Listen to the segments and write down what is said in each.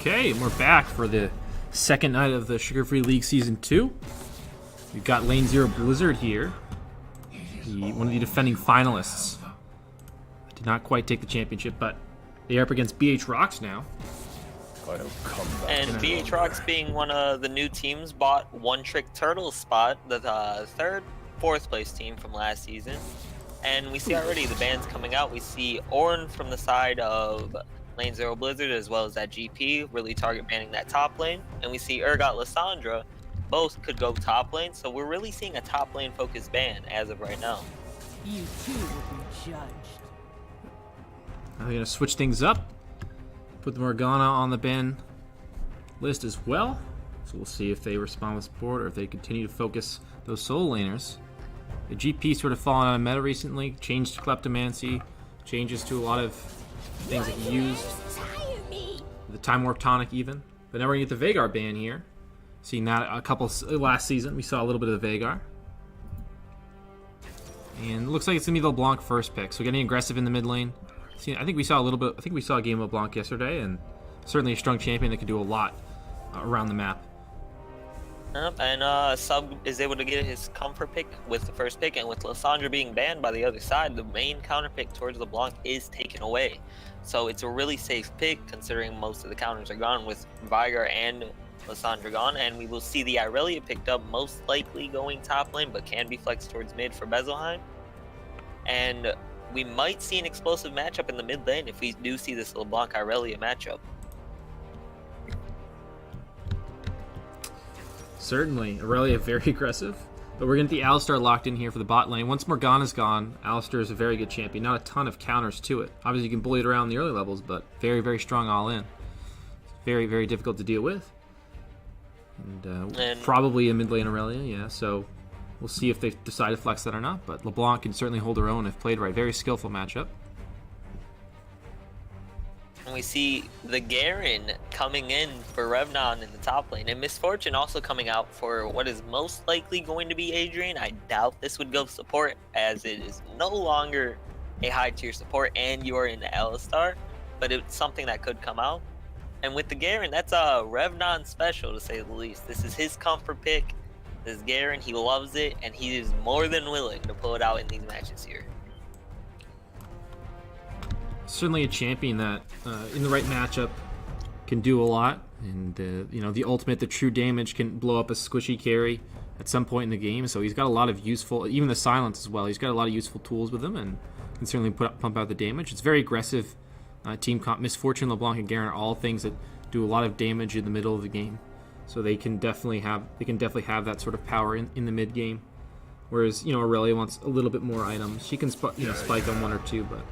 Okay, and we're back for the second night of the Sugar Free League Season 2. We've got Lane Zero Blizzard here, one of the defending finalists. Did not quite take the championship, but they are up against BH Rocks now. And BH Rocks, being one of the new teams, bought One Trick Turtle's spot, the fourth place team from last season. And we see already the bans coming out. We see Orn from the side of Lane Zero Blizzard, as well as that GP, really target banning that top lane. And we see Urgot Lysandra, both could go top lane. So we're really seeing a top lane focused ban as of right now. You too will be judged. Now they're going to switch things up. Put the Morgana on the ban list as well. So we'll see if they respond with support or if they continue to focus those solo laners. The GP sort of fallen out of meta recently, changed to Kleptomancy, changes to a lot of things that he used. The Time Warp Tonic even. But now we're going to get the Veigar ban here. Seeing that a couple last season, we saw a little bit of the Veigar. And it looks like it's going to be the LeBlanc first pick. So getting aggressive in the mid lane. I think we saw a little bit. I think we saw a game of LeBlanc yesterday, and certainly a strong champion that could do a lot around the map. And Sub is able to get his comfort pick with the first pick, and with Lysandra being banned by the other side, the main counter pick towards LeBlanc is taken away. So it's a really safe pick considering most of the counters are gone with Veigar and Lysandra gone, and we will see the Irelia picked up, most likely going top lane, but can be flexed towards mid for Bezelheim. And we might see an explosive matchup in the mid lane if we do see this LeBlanc Irelia matchup. Certainly, Aurelia very aggressive, but we're going to get the Alistar locked in here for the bot lane. Once Morgana's gone, Alistar is a very good champion. Not a ton of counters to it. Obviously, you can bully it around in the early levels, but very, very strong all in. Very, very difficult to deal with. And probably a mid lane Aurelia, yeah, so we'll see if they decide to flex that or not, but LeBlanc can certainly hold her own if played right. Very skillful matchup. And we see the Garen coming in for Revnon in the top lane, and Misfortune also coming out for what is most likely going to be Adrian. I doubt this would go support, as it is no longer a high tier support and you are in the Alistar, but it's something that could come out. And with the Garen, that's a Revnon special to say the least. This is his comfort pick. This Garen, he loves it, and he is more than willing to pull it out in these matches here. Certainly a champion that, in the right matchup, can do a lot. And, the ultimate, the true damage can blow up a squishy carry at some point in the game. So he's got a lot of useful, even the silence as well. He's got a lot of useful tools with him and can certainly pump out the damage. It's very aggressive team comp. Misfortune, LeBlanc, and Garen are all things that do a lot of damage in the middle of the game. So they can definitely have that sort of power in the mid game. Whereas, Aurelia wants a little bit more items. She can spike on one or two, but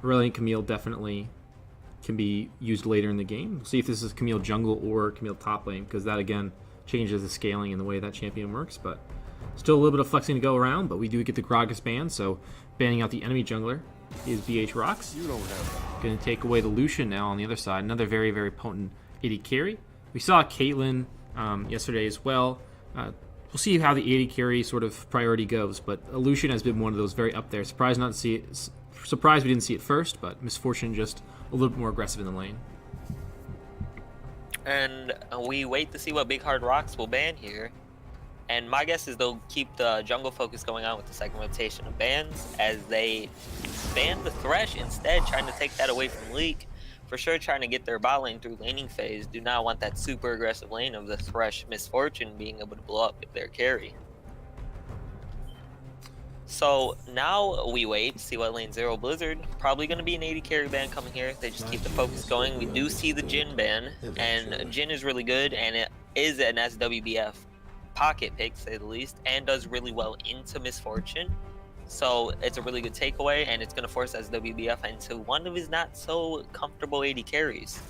Aurelia and Camille definitely can be used later in the game. We'll see if this is Camille jungle or Camille top lane, because that again changes the scaling in the way that champion works. But still a little bit of flexing to go around, but we do get the Gragas ban, so banning out the enemy jungler is BH Rocks. Going to take away the Lucian now on the other side. Another very, very potent AD carry. We saw Caitlyn yesterday as well. We'll see how the AD carry sort of priority goes, but Lucian has been one of those very up there. Surprised we didn't see it first, but Misfortune just a little bit more aggressive in the lane. And we wait to see what Big Hard Rocks will ban here. And my guess is they'll keep the jungle focus going on with the second rotation of bans, as they ban the Thresh instead, trying to take that away from Leak. For sure, trying to get their bot lane through laning phase. Do not want that super aggressive lane of the Thresh Misfortune being able to blow up with their carry. So now we wait to see what Lane Zero Blizzard. Probably going to be an 80 carry ban coming here. They just keep the focus going. We do see the Jhin ban, and Jhin is really good, and it is an SWBF pocket pick, to say the least, and does really well into Misfortune. So it's a really good takeaway, and it's going to force SWBF into one of his not so comfortable 80 carries.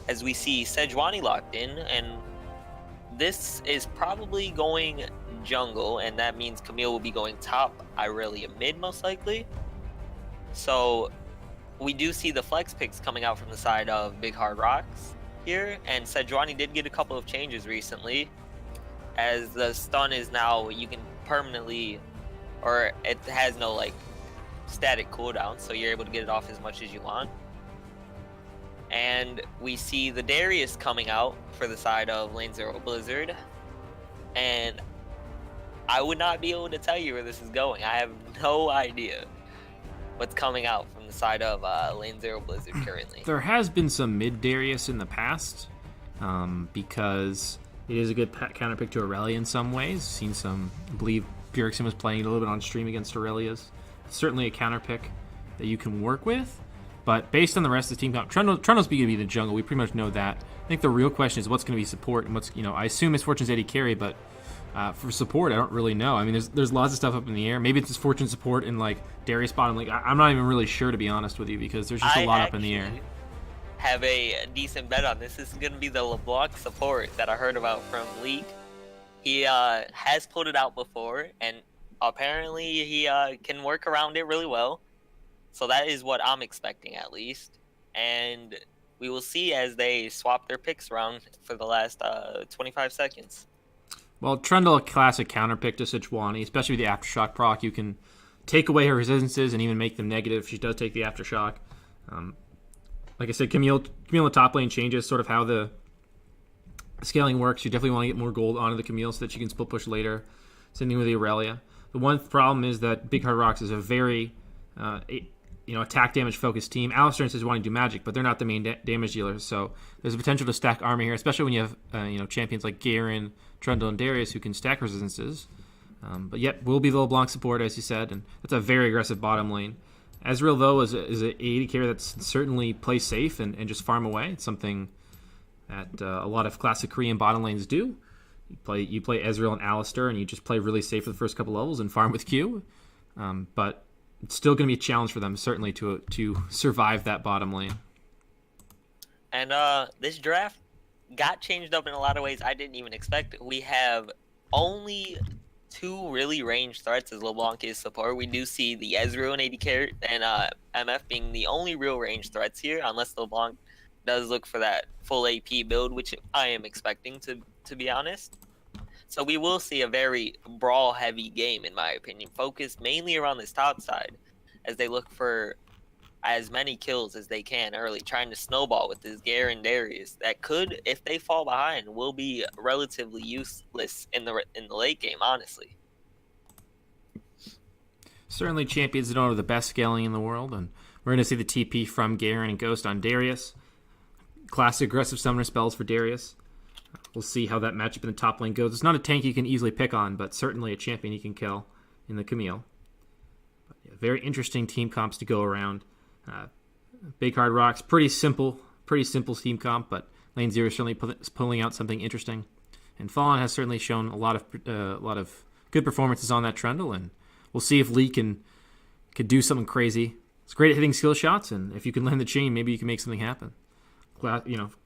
As we see Sejuani locked in, and this is probably going jungle, and that means Camille will be going top, Irelia mid most likely. So we do see the flex picks coming out from the side of Big Hard Rocks here, and Sejuani did get a couple of changes recently, as the stun is now, you can permanently, or it has no static cooldown, so you're able to get it off as much as you want. And we see the Darius coming out for the side of Lane Zero Blizzard. And I would not be able to tell you where this is going. I have no idea what's coming out from the side of Lane Zero Blizzard currently. There has been some mid Darius in the past, because it is a good counter pick to Aurelia in some ways. Seen some, I believe Bjergsen was playing it a little bit on stream against Aurelia's. Certainly a counter pick that you can work with. But based on the rest of the team, Trundle's going to be the jungle. We pretty much know that. I think the real question is what's going to be support and what's, I assume Misfortune's AD carry, but for support, I don't really know. I mean, there's lots of stuff up in the air. Maybe it's Misfortune support in like Darius bottom. Like I'm not even really sure, to be honest with you, because there's just a lot up in the air. Have a decent bet on this. This is going to be the LeBlanc support that I heard about from League. He has put it out before, and apparently he can work around it really well. So that is what I'm expecting, at least. And we will see as they swap their picks around for the last 25 seconds. Well, Trundle, a classic counter pick to Sejuani, especially with the Aftershock proc. You can take away her resistances and even make them negative if she does take the Aftershock. Like I said, Camille in the top lane changes sort of how the scaling works. You definitely want to get more gold onto the Camille so that you can split push later. Same thing with the Aurelia. The one problem is that Big Hard Rocks is a very attack damage focused team. Alistair and Sejuani do magic, but they're not the main damage dealers. So there's a potential to stack armor here, especially when you have champions like Garen, Trundle, and Darius who can stack resistances. But yet will be the LeBlanc support, as you said, and that's a very aggressive bottom lane. Ezreal, though, is an AD carry that's certainly plays safe and just farm away. It's something that a lot of classic Korean bottom lanes do. You play Ezreal and Alistair, and you just play really safe for the first couple levels and farm with Q. But it's still going to be a challenge for them, certainly, to survive that bottom lane. And this draft got changed up in a lot of ways I didn't even expect. We have only 2 really ranged threats as LeBlanc is support. We do see the Ezreal and AD carry and MF being the only real ranged threats here, unless LeBlanc does look for that full AP build, which I am expecting, to be honest. So we will see a very brawl-heavy game, in my opinion, focused mainly around this top side as they look for as many kills as they can early, trying to snowball with this Garen Darius that could, if they fall behind, will be relatively useless in the late game, honestly. Certainly champions that don't have the best scaling in the world, and we're going to see the TP from Garen and Ghost on Darius. Classic aggressive summoner spells for Darius. We'll see how that matchup in the top lane goes. It's not a tank you can easily pick on, but certainly a champion you can kill in the Camille. But yeah, very interesting team comps to go around. Big Hard Rocks, pretty simple team comp, but Lane Zero is certainly pulling out something interesting. And Fallen has certainly shown a lot of good performances on that Trundle, and we'll see if Lee can do something crazy. It's great at hitting skill shots, and if you can land the chain, maybe you can make something happen.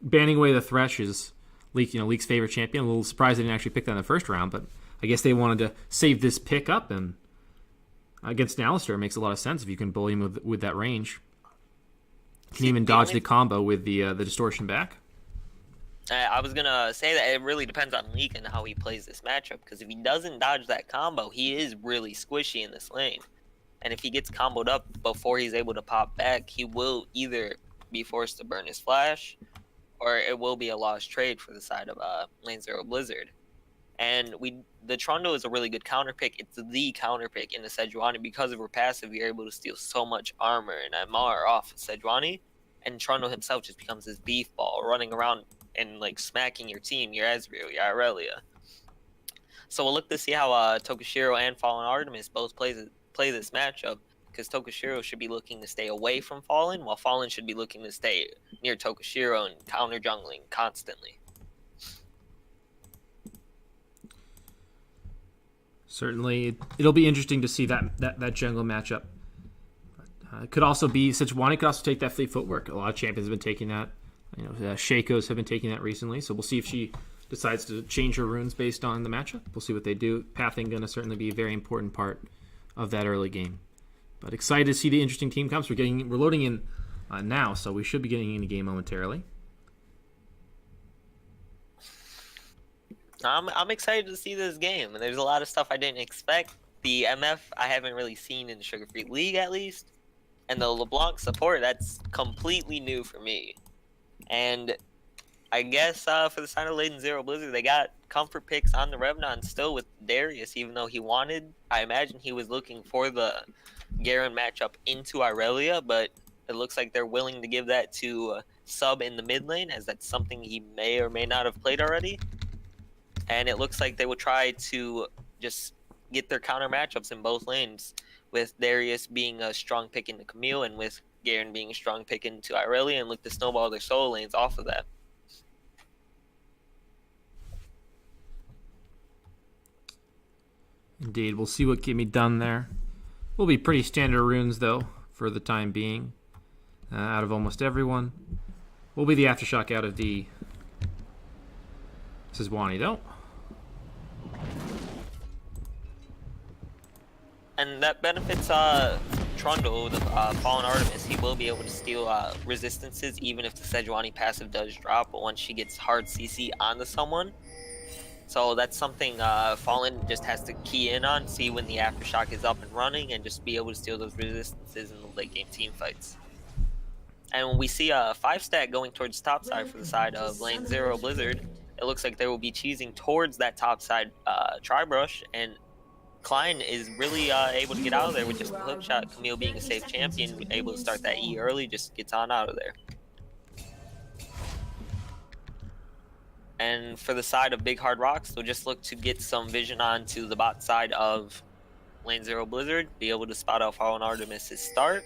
Banning away the Thresh is Leek's favorite champion. A little surprised they didn't actually pick that in the first round, but I guess they wanted to save this pick up, and against an Alistair, it makes a lot of sense if you can bully him with that range. Can even dodge the combo with the distortion back. I was going to say that it really depends on Leek and how he plays this matchup, because if he doesn't dodge that combo, he is really squishy in this lane. And if he gets comboed up before he's able to pop back, he will either be forced to burn his flash, or it will be a lost trade for the side of Lane Zero Blizzard. And the Trundle is a really good counter pick. It's the counter pick in the Sejuani. Because of her passive, you're able to steal so much armor and MR off of Sejuani, and Trundle himself just becomes this beef ball running around and smacking your team, your Ezreal, your Aurelia. So we'll look to see how Tokushiro and Fallen Artemis both play this matchup, because Tokushiro should be looking to stay away from Fallen, while Fallen should be looking to stay near Tokushiro and counter jungling constantly. Certainly, it'll be interesting to see that jungle matchup. It could also be Sejuani could also take that fleet footwork. A lot of champions have been taking that. Shaco's have been taking that recently. So we'll see if she decides to change her runes based on the matchup. We'll see what they do. Pathing going to certainly be a very important part of that early game. But excited to see the interesting team comps. We're loading in now, so we should be getting into game momentarily. I'm excited to see this game, and there's a lot of stuff I didn't expect. The MF I haven't really seen in Sugar Free League, at least, and the LeBlanc support, that's completely new for me. And I guess for the side of Lane Zero Blizzard, they got comfort picks on the Revenant still with Darius, even though he wanted. I imagine he was looking for the Garen matchup into Irelia, but it looks like they're willing to give that to Sub in the mid lane, as that's something he may or may not have played already. And it looks like they will try to just get their counter matchups in both lanes, with Darius being a strong pick into Camille and with Garen being a strong pick into Irelia, and look to snowball their solo lanes off of that. Indeed, we'll see what can be done there. Will be pretty standard runes, though, for the time being. Out of almost everyone. Will be the Aftershock out of the Sejuani, though. And that benefits Trundle, the Fallen Artemis. He will be able to steal resistances even if the Sejuani passive does drop, but once she gets hard CC onto someone. So that's something Fallen just has to key in on, see when the Aftershock is up and running, and just be able to steal those resistances in the late game team fights. And when we see a 5-stack going towards top side for the side of Lane Zero Blizzard, it looks like they will be cheesing towards that top side Tri-Brush, and Klein is really able to get out of there with just a hook shot. Camille being a safe champion, able to start that E early, just gets on out of there. And for the side of Big Hard Rocks, they'll just look to get some vision onto the bot side of Lane Zero Blizzard, be able to spot out Fallen Artemis' start.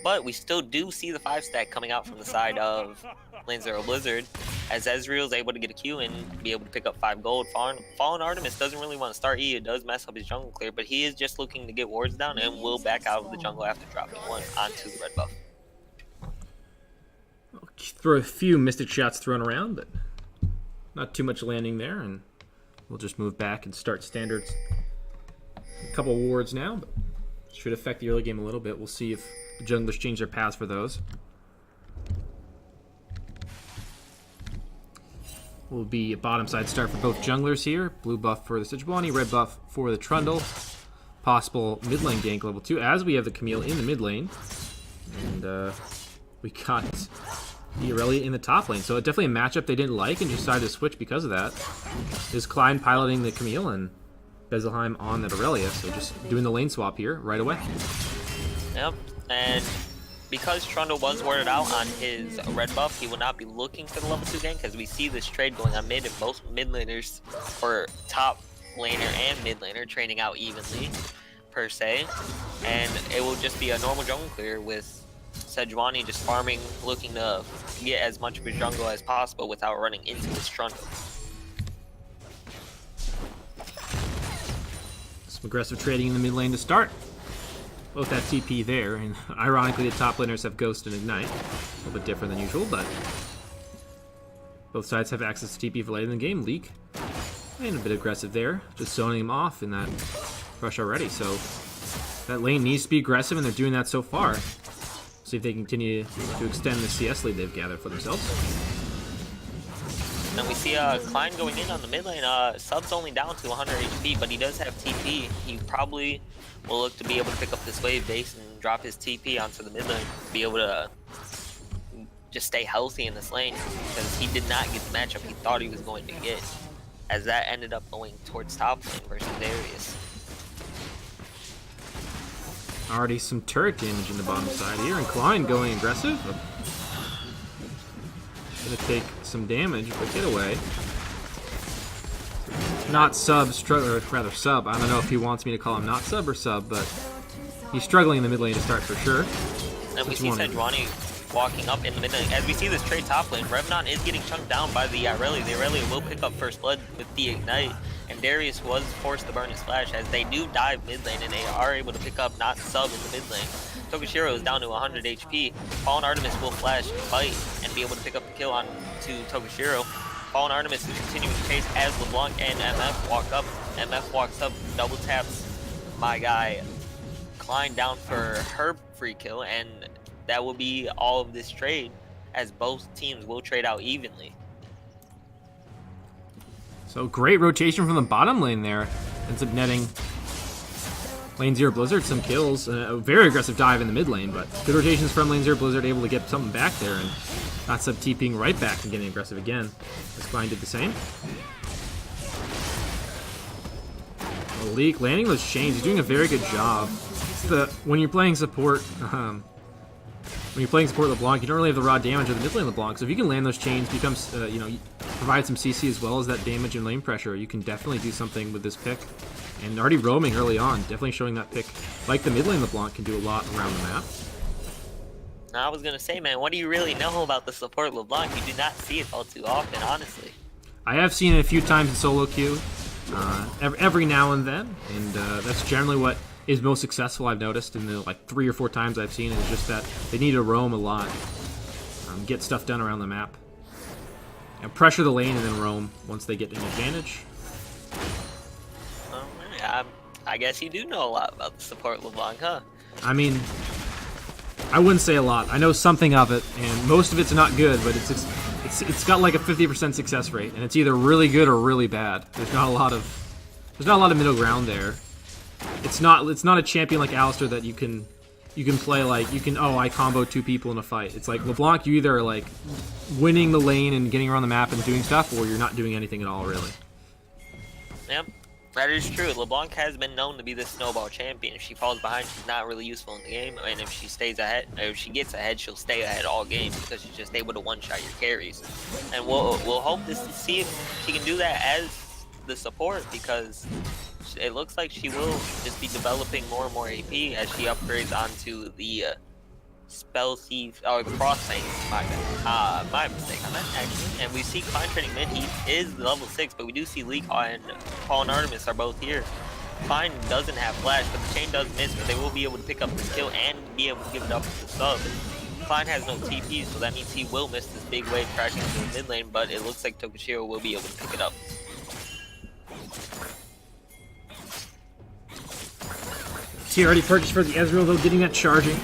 But we still do see the 5-stack coming out from the side of Lane Zero Blizzard, as Ezreal is able to get a Q and be able to pick up 5 gold. Fallen Artemis doesn't really want to start E, it does mess up his jungle clear, but he is just looking to get wards down and will back out of the jungle after dropping 1 onto the red buff. Throw a few Mystic shots thrown around, but not too much landing there, and we'll just move back and start standards. A couple wards now, but should affect the early game a little bit. We'll see if the junglers change their paths for those. Will be a bottom side start for both junglers here. Blue buff for the Sejuani, red buff for the Trundle. Possible mid lane gank level 2, as we have the Camille in the mid lane. And we got the Irelia in the top lane. So definitely a matchup they didn't like and just decided to switch because of that. Is Klein piloting the Camille and Bezelheim on the Irelia. So just doing the lane swap here right away. Yep, and because Trundle was worded out on his red buff, he will not be looking for the level 2 gank, because we see this trade going on mid, and both mid laners, or top laner and mid laner, trading out evenly, per se. And it will just be a normal jungle clear with Sejuani just farming, looking to get as much of his jungle as possible without running into his Trundle. Some aggressive trading in the mid lane to start. Both that TP there, and ironically the top laners have Ghost and Ignite. A little bit different than usual, but both sides have access to TP for later in the game. Leak, and a bit aggressive there, just zoning him off in that rush already. So that lane needs to be aggressive, and they're doing that so far. See if they continue to extend the CS lead they've gathered for themselves. And we see Klein going in on the mid lane. Sub's only down to 100 HP, but he does have TP. He probably will look to be able to pick up this wave base and drop his TP onto the mid lane, be able to just stay healthy in this lane, because he did not get the matchup he thought he was going to get, as that ended up going towards top lane versus Darius. Already some turret damage in the bottom side here, and Klein going aggressive. Gonna take some damage, but get away. Not Sub, or rather Sub. I don't know if he wants me to call him not Sub or Sub, but he's struggling in the mid lane to start for sure. And we see Sejuani walking up in the mid lane. As we see this trade top lane, Revenant is getting chunked down by the Irelia. The Irelia will pick up first blood with the Ignite, and Darius was forced to burn his flash, as they do dive mid lane, and they are able to pick up not Sub in the mid lane. Tokushiro is down to 100 HP. Fallen Artemis will flash, fight, and be able to pick up the kill on to Tokushiro. Fallen Artemis is continuing to chase as LeBlanc and MF walk up. MF walks up, double taps my guy Klein down for her free kill, and that will be all of this trade, as both teams will trade out evenly. So great rotation from the bottom lane there. Ends up netting Lane Zero Blizzard some kills. A very aggressive dive in the mid lane, but good rotations from Lane Zero Blizzard, able to get something back there. And Not sub TPing right back and getting aggressive again. As Klein did the same. Malik landing those chains. He's doing a very good job. When you're playing support, LeBlanc, you don't really have the raw damage of the mid lane LeBlanc. So if you can land those chains, becomes provide some CC as well as that damage and lane pressure, you can definitely do something with this pick. And already roaming early on, definitely showing that pick, like the mid lane LeBlanc, can do a lot around the map. I was gonna say, man, what do you really know about the support LeBlanc? You do not see it all too often, honestly. I have seen it a few times in solo queue, every now and then, and that's generally what is most successful. I've noticed in the like 3 or 4 times I've seen it, is just that they need to roam a lot, get stuff done around the map, and pressure the lane and then roam once they get an advantage. I guess you do know a lot about the support LeBlanc, huh? I mean, I wouldn't say a lot. I know something of it, and most of it's not good, but it's got like a 50% success rate, and it's either really good or really bad. There's not a lot of middle ground there. It's not a champion like Alistar that you can play like I combo 2 people in a fight. It's like LeBlanc, you either are like winning the lane and getting around the map and doing stuff, or you're not doing anything at all really. Yep, that is true. LeBlanc has been known to be the snowball champion. If she falls behind, she's not really useful in the game, and if she stays ahead, if she gets ahead, she'll stay ahead all game because she's just able to one-shot your carries. And we'll hope to see if she can do that as the support, because it looks like she will just be developing more and more AP as she upgrades onto the spell thief or the cross saint. My mistake on that actually. And we see Klein trading mid. He is level 6, but we do see Leak and Paul and Artemis are both here. Klein doesn't have flash, but the chain does miss, but they will be able to pick up the kill and be able to give it up to the sub. Klein has no TP, so that means he will miss this big wave crashing into the mid lane, but it looks like Tokushiro will be able to pick it up. He already purchased for the Ezreal, though, getting that charging.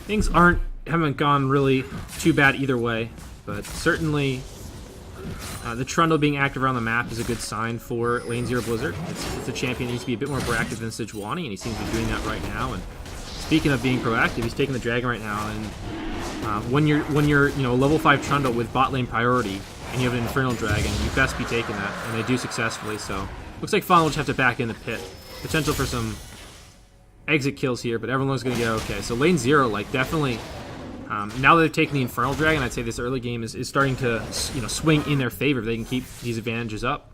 Things haven't gone really too bad either way, but certainly the Trundle being active around the map is a good sign for Lane Zero Blizzard. It's a champion that needs to be a bit more proactive than Sejuani, and he seems to be doing that right now. And speaking of being proactive, he's taking the dragon right now. And when you're a level 5 Trundle with bot lane priority and you have an Infernal Dragon, you best be taking that, and they do successfully. So looks like Fawn will just have to back in the pit. Potential for some exit kills here, but everyone's going to get okay. So lane 0, like, definitely, now that they've taken the Infernal Dragon, I'd say this early game is starting to, swing in their favor if they can keep these advantages up.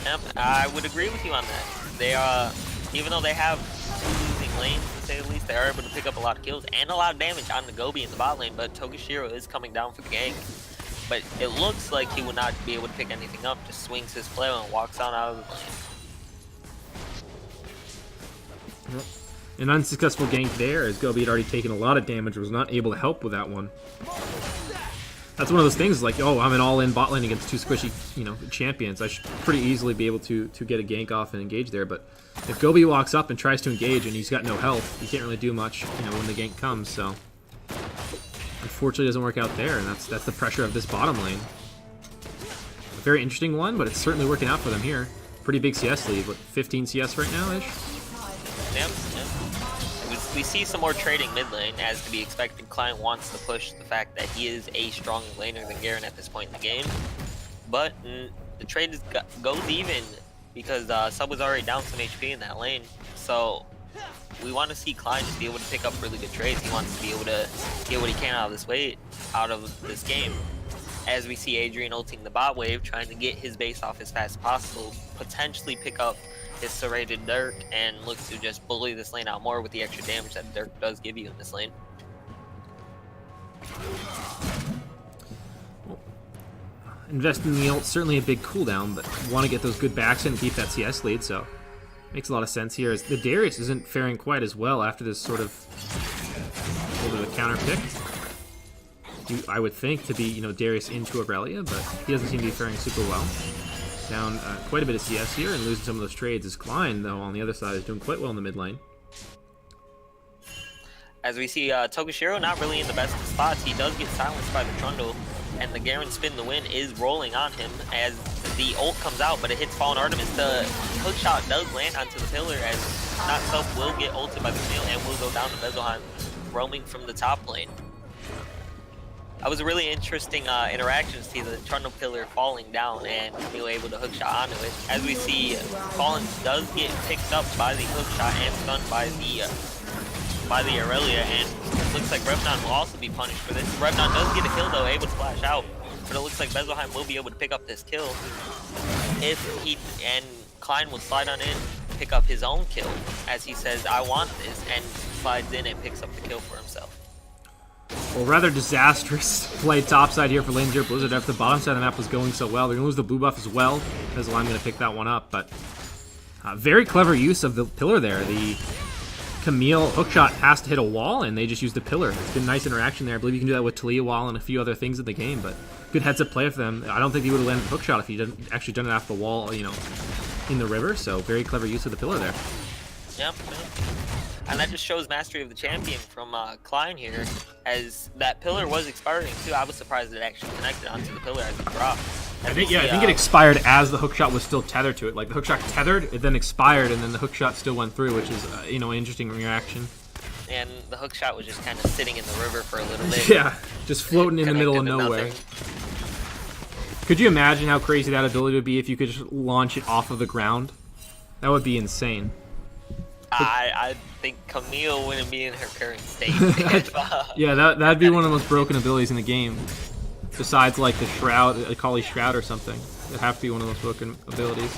Yep, I would agree with you on that. They even though they have 2 losing lanes, to say the least, they are able to pick up a lot of kills and a lot of damage on the Gobi in the bot lane, but Tokushiro is coming down for the gank. But it looks like he would not be able to pick anything up, just swings his flail and walks on out of the lane. An unsuccessful gank there, as Gobi had already taken a lot of damage, was not able to help with that one. That's one of those things, like, oh, I'm an all-in bot lane against 2 squishy, champions. I should pretty easily be able to get a gank off and engage there, but if Gobi walks up and tries to engage and he's got no health, he can't really do much, when the gank comes, so unfortunately it doesn't work out there, and that's the pressure of this bottom lane. A very interesting one, but it's certainly working out for them here. Pretty big CS lead, what, 15 CS right now-ish? Yep. We see some more trading mid lane, as to be expected. Klein wants to push the fact that he is a stronger laner than Garen at this point in the game. But the trade goes even, because Sub was already down some HP in that lane. So we want to see Klein just be able to pick up really good trades. He wants to be able to get what he can out of this game. As we see Adrian ulting the bot wave, trying to get his base off as fast as possible, potentially pick up his serrated Dirk, and look to just bully this lane out more with the extra damage that Dirk does give you in this lane. Invest in the ult, certainly a big cooldown, but want to get those good backs in and keep that CS lead, so makes a lot of sense here. As the Darius isn't faring quite as well after this sort of a counter pick. I would think to be, Darius into Aurelia, but he doesn't seem to be faring super well. Down quite a bit of CS here and losing some of those trades. As Klein, though, on the other side, is doing quite well in the mid lane. As we see Tokushiro not really in the best of spots, he does get silenced by the Trundle, and the Garen spin the win is rolling on him as the ult comes out, but it hits Fallen Artemis. The hook shot does land onto the pillar, as Not Self will get ulted by the Snail and will go down to Bezelheim, roaming from the top lane. That was a really interesting interaction to see the Trundle pillar falling down and Camille able to hookshot onto it. As we see, Collins does get picked up by the hookshot and stunned by the Aurelia, and it looks like Revnon will also be punished for this. Revnon does get a kill though, able to flash out, but it looks like Bezelheim will be able to pick up this kill. And Klein will slide on in, pick up his own kill, as he says, I want this, and slides in and picks up the kill for himself. Well, rather disastrous play topside here for LZBLZ after the bottom side of the map was going so well. They're going to lose the blue buff as well. Bezelheim going to pick that one up, but very clever use of the pillar there. The Camille hookshot has to hit a wall, and they just use the pillar. It's been a nice interaction there. I believe you can do that with Talia wall and a few other things in the game, but good heads-up play for them. I don't think he would have landed the hookshot if he didn't actually done it off the wall, you know, in the river, so very clever use of the pillar there. Yep. And that just shows mastery of the champion from Klein here, as that pillar was expiring too. I was surprised it actually connected onto the pillar as it dropped. I think it expired as the hookshot was still tethered to it. Like the hookshot tethered, it then expired, and then the hookshot still went through, which is you know, an interesting reaction. And the hookshot was just kind of sitting in the river for a little bit. Yeah, just floating in the middle of nowhere. Could you imagine how crazy that ability would be if you could just launch it off of the ground? That would be insane. I think Camille wouldn't be in her current state. Yeah, that'd be one of the most broken abilities in the game. Besides, like, the Shroud, a Kali Shroud or something. It'd have to be one of those broken abilities.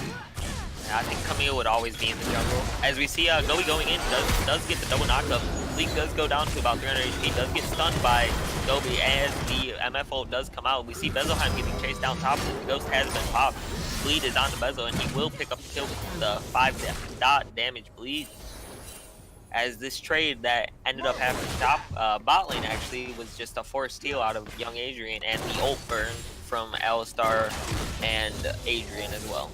I think Camille would always be in the jungle. As we see Gobi going in, does get the double knockup. Leak does go down to about 300 HP, does get stunned by Gobi as the MFO does come out. We see Bezelheim getting chased down top. The Ghost has been popped. Bleed is on the Bezel, and he will pick up the kill with the 5 dot damage bleed. As this trade that ended up happening top bot lane actually was just a forced steal out of young Adrian, and the ult burn from Alistar and Adrian as well.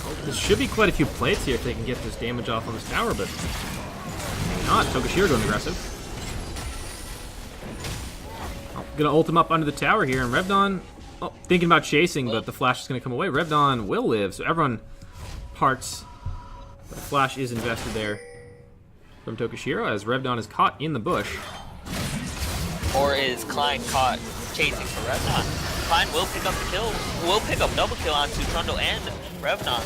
Well, there should be quite a few plates here if they can get this damage off on this tower, but maybe not. Tokashiro going aggressive. Gonna ult him up under the tower here, and Revdon thinking about chasing, but the flash is gonna come away. Revdon will live, so everyone parts. The flash is invested there from Tokashiro as Revdon is caught in the bush. Or is Klein caught chasing for Revdon? Klein will pick up the kill, will pick up double kill onto Trundle and Revdon,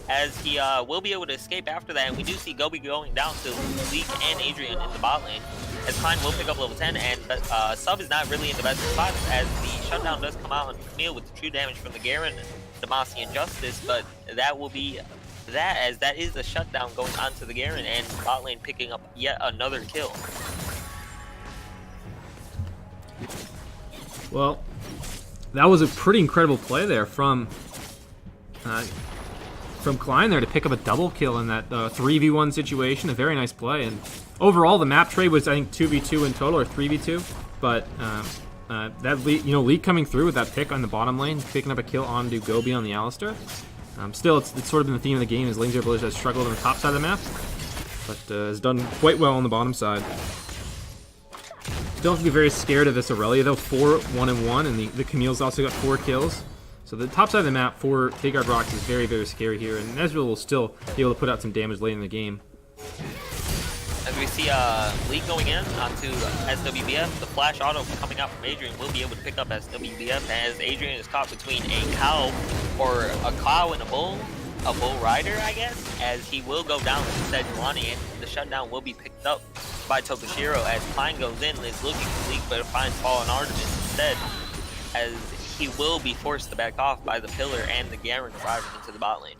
as he will be able to escape after that. And we do see Gobi going down to Leak and Adrian in the bot lane, as Klein will pick up level 10, and Sub is not really in the best spot as the shutdown does come out on Camille with the true damage from the Garen, Demacian Justice, but that will be that, as that is a shutdown going onto the Garen, and bot lane picking up yet another kill. Well, that was a pretty incredible play there from Klein there to pick up a double kill in that 3v1 situation. A very nice play, and overall the map trade was, I think, 2v2 in total, or 3v2, but that Leak coming through with that pick on the bottom lane, picking up a kill onto Gobi on the Alistar. Still, it's sort of been the theme of the game, as LZBLZ has struggled on the top side of the map, but has done quite well on the bottom side. Don't have to be very scared of this Aurelia though. 4-1-1, and the Camille's also got 4 kills. So the top side of the map for Big Rocks is very, very scary here, and Ezreal will still be able to put out some damage late in the game. As we see Leak going in onto SWBF, the flash auto coming out from Adrian will be able to pick up SWBF, as Adrian is caught between a cow and a bull rider, I guess, as he will go down with Sejuani, and the shutdown will be picked up by Tokashiro as Klein goes in and is looking for Leak, but finds Fallen Artemis instead, as he will be forced to back off by the pillar and the Garen driving into the bot lane.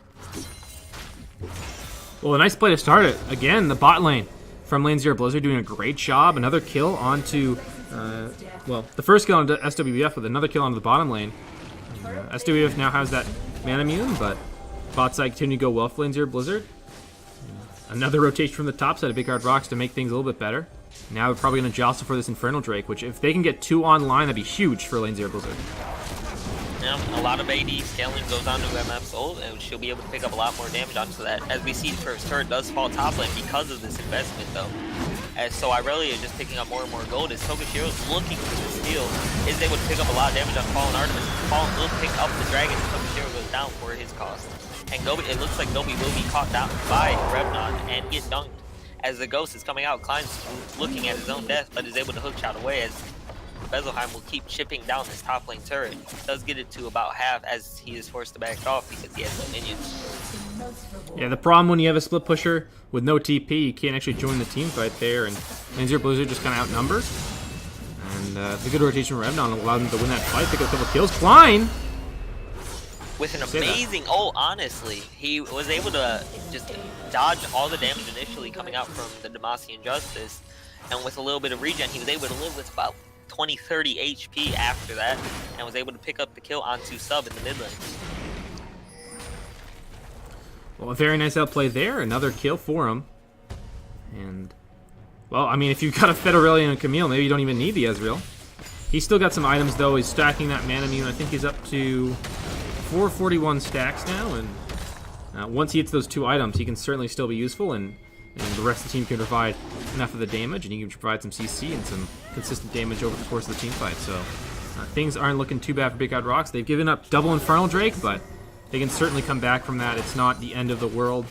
Well, a nice play to start it. Again, the bot lane from LZBLZ doing a great job. Another kill onto, the first kill onto SWBF with another kill onto the bottom lane. SWBF now has that mana immune, but bot side continue to go well for LZBLZ. Another rotation from the top side of Big Hard Rocks to make things a little bit better. Now we're probably going to jostle for this Infernal Drake, which if they can get 2 online, that'd be huge for LZBLZ. Yeah, a lot of AD scaling goes on to MF's ult, and she'll be able to pick up a lot more damage onto that. As we see, the first turret does fall top lane because of this investment, though. As so Irelia is just picking up more and more gold, as Tokashiro's looking for the steal, is able to pick up a lot of damage on Fallen Artemis. Fallen will pick up the dragon, and Tokashiro goes down for his cost. And Gobi, it looks like Gobi will be caught down by Revnon and get dunked, as the ghost is coming out. Klein's looking at his own death, but is able to hook shot away as Bezelheim will keep chipping down this top lane turret. Does get it to about half as he is forced to back off because he has no minions. Yeah, the problem when you have a split pusher with no TP, you can't actually join the team fight there, and LZBLZ just kind of outnumbered. And the good rotation from Revnon allowed him to win that fight, pick up a couple kills. Klein! With an amazing ult, honestly. He was able to just dodge all the damage initially coming out from the Demacian Justice, and with a little bit of regen, he was able to live with about 20-30 HP after that, and was able to pick up the kill onto sub in the mid lane. Well, a very nice outplay there. Another kill for him. And, well, I mean, if you've got a Federalian and Camille, maybe you don't even need the Ezreal. He's still got some items, though. He's stacking that mana immune. I think he's up to 441 stacks now, and once he hits those 2 items, he can certainly still be useful, and the rest of the team can provide enough of the damage, and he can provide some CC and some consistent damage over the course of the team fight. So things aren't looking too bad for Big Eyed Rocks. They've given up double Infernal Drake, but they can certainly come back from that. It's not the end of the world,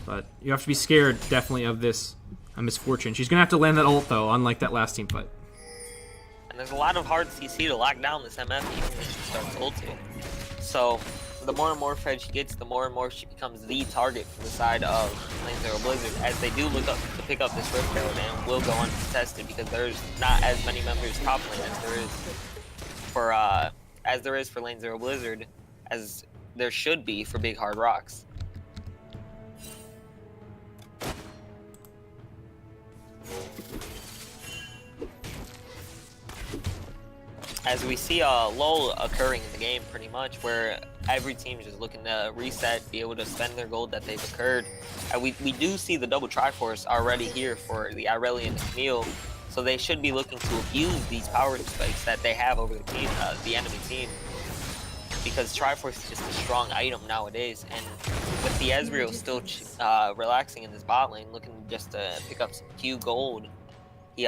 but you have to be scared, definitely, of this misfortune. She's going to have to land that ult, though, unlike that last team fight. And there's a lot of hard CC to lock down this MF even when she starts ulting. So the more and more fed she gets, the more and more she becomes the target from the side of LZBLZ, as they do look up to pick up this Rift Herald and will go uncontested because there's not as many members top lane as there is for LZBLZ, as there should be for Big Hard Rocks. As we see a lull occurring in the game pretty much, where every team is just looking to reset, be able to spend their gold that they've occurred. And we do see the double Triforce already here for the Irelia and the Camille, so they should be looking to abuse these power spikes that they have over the team, the enemy team. Because Triforce is just a strong item nowadays, and with the Ezreal still relaxing in this bot lane, looking just to pick up some Q gold, he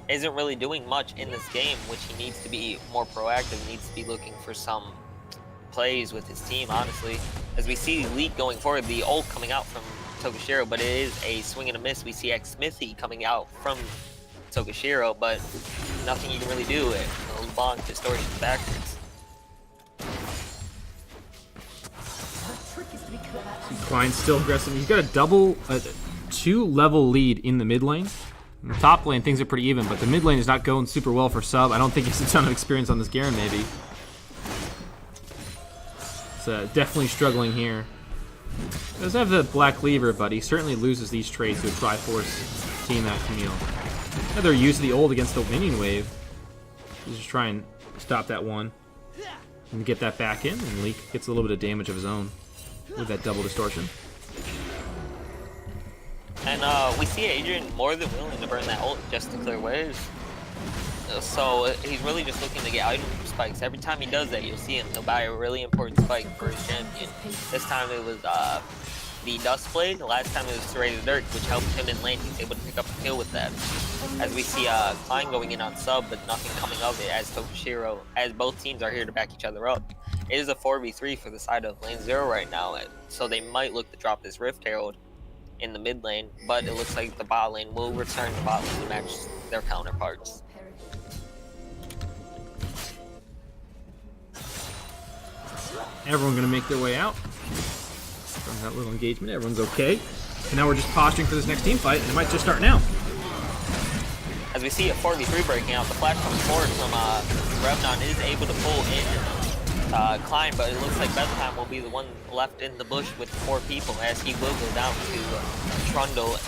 isn't really doing much in this game, which he needs to be more proactive, needs to be looking for some plays with his team, honestly. As we see Leak going forward, the ult coming out from Tokushiro, but it is a swing and a miss. We see X-Smithy coming out from Tokushiro, but nothing you can really do. LeBlanc distortion backwards. Klein's still aggressive. He's got a 2-level lead in the mid lane. In the top lane, things are pretty even, but the mid lane is not going super well for sub. I don't think he has a ton of experience on this Garen, maybe. It's definitely struggling here. He does have the Black Lever, but he certainly loses these trades to a Triforce team at Camille. Another use of the ult against the minion wave. He's just trying to stop that one and get that back in, and Leak gets a little bit of damage of his own with that double distortion. And we see Adrian more than willing to burn that ult just to clear waves. So he's really just looking to get item spikes. Every time he does that, you'll see him. He'll buy a really important spike for his champion. This time it was the Dust Blade. The last time it was Serrated Dirt, which helped him in lane. He was able to pick up a kill with that. As we see Klein going in on sub, but nothing coming of it as Tokushiro, as both teams are here to back each other up. It is a 4v3 for the side of lane 0 right now, so they might look to drop this Rift Herald in the mid lane, but it looks like the bot lane will return to bot lane to match their counterparts. Everyone gonna make their way out from that little engagement. Everyone's okay. And now we're just posturing for this next team fight, and it might just start now. As we see a 4v3 breaking out, the flash comes forward from Revnon is able to pull in Klein, but it looks like Bethlehem will be the one left in the bush with 4 people, as he will go down to Trundle,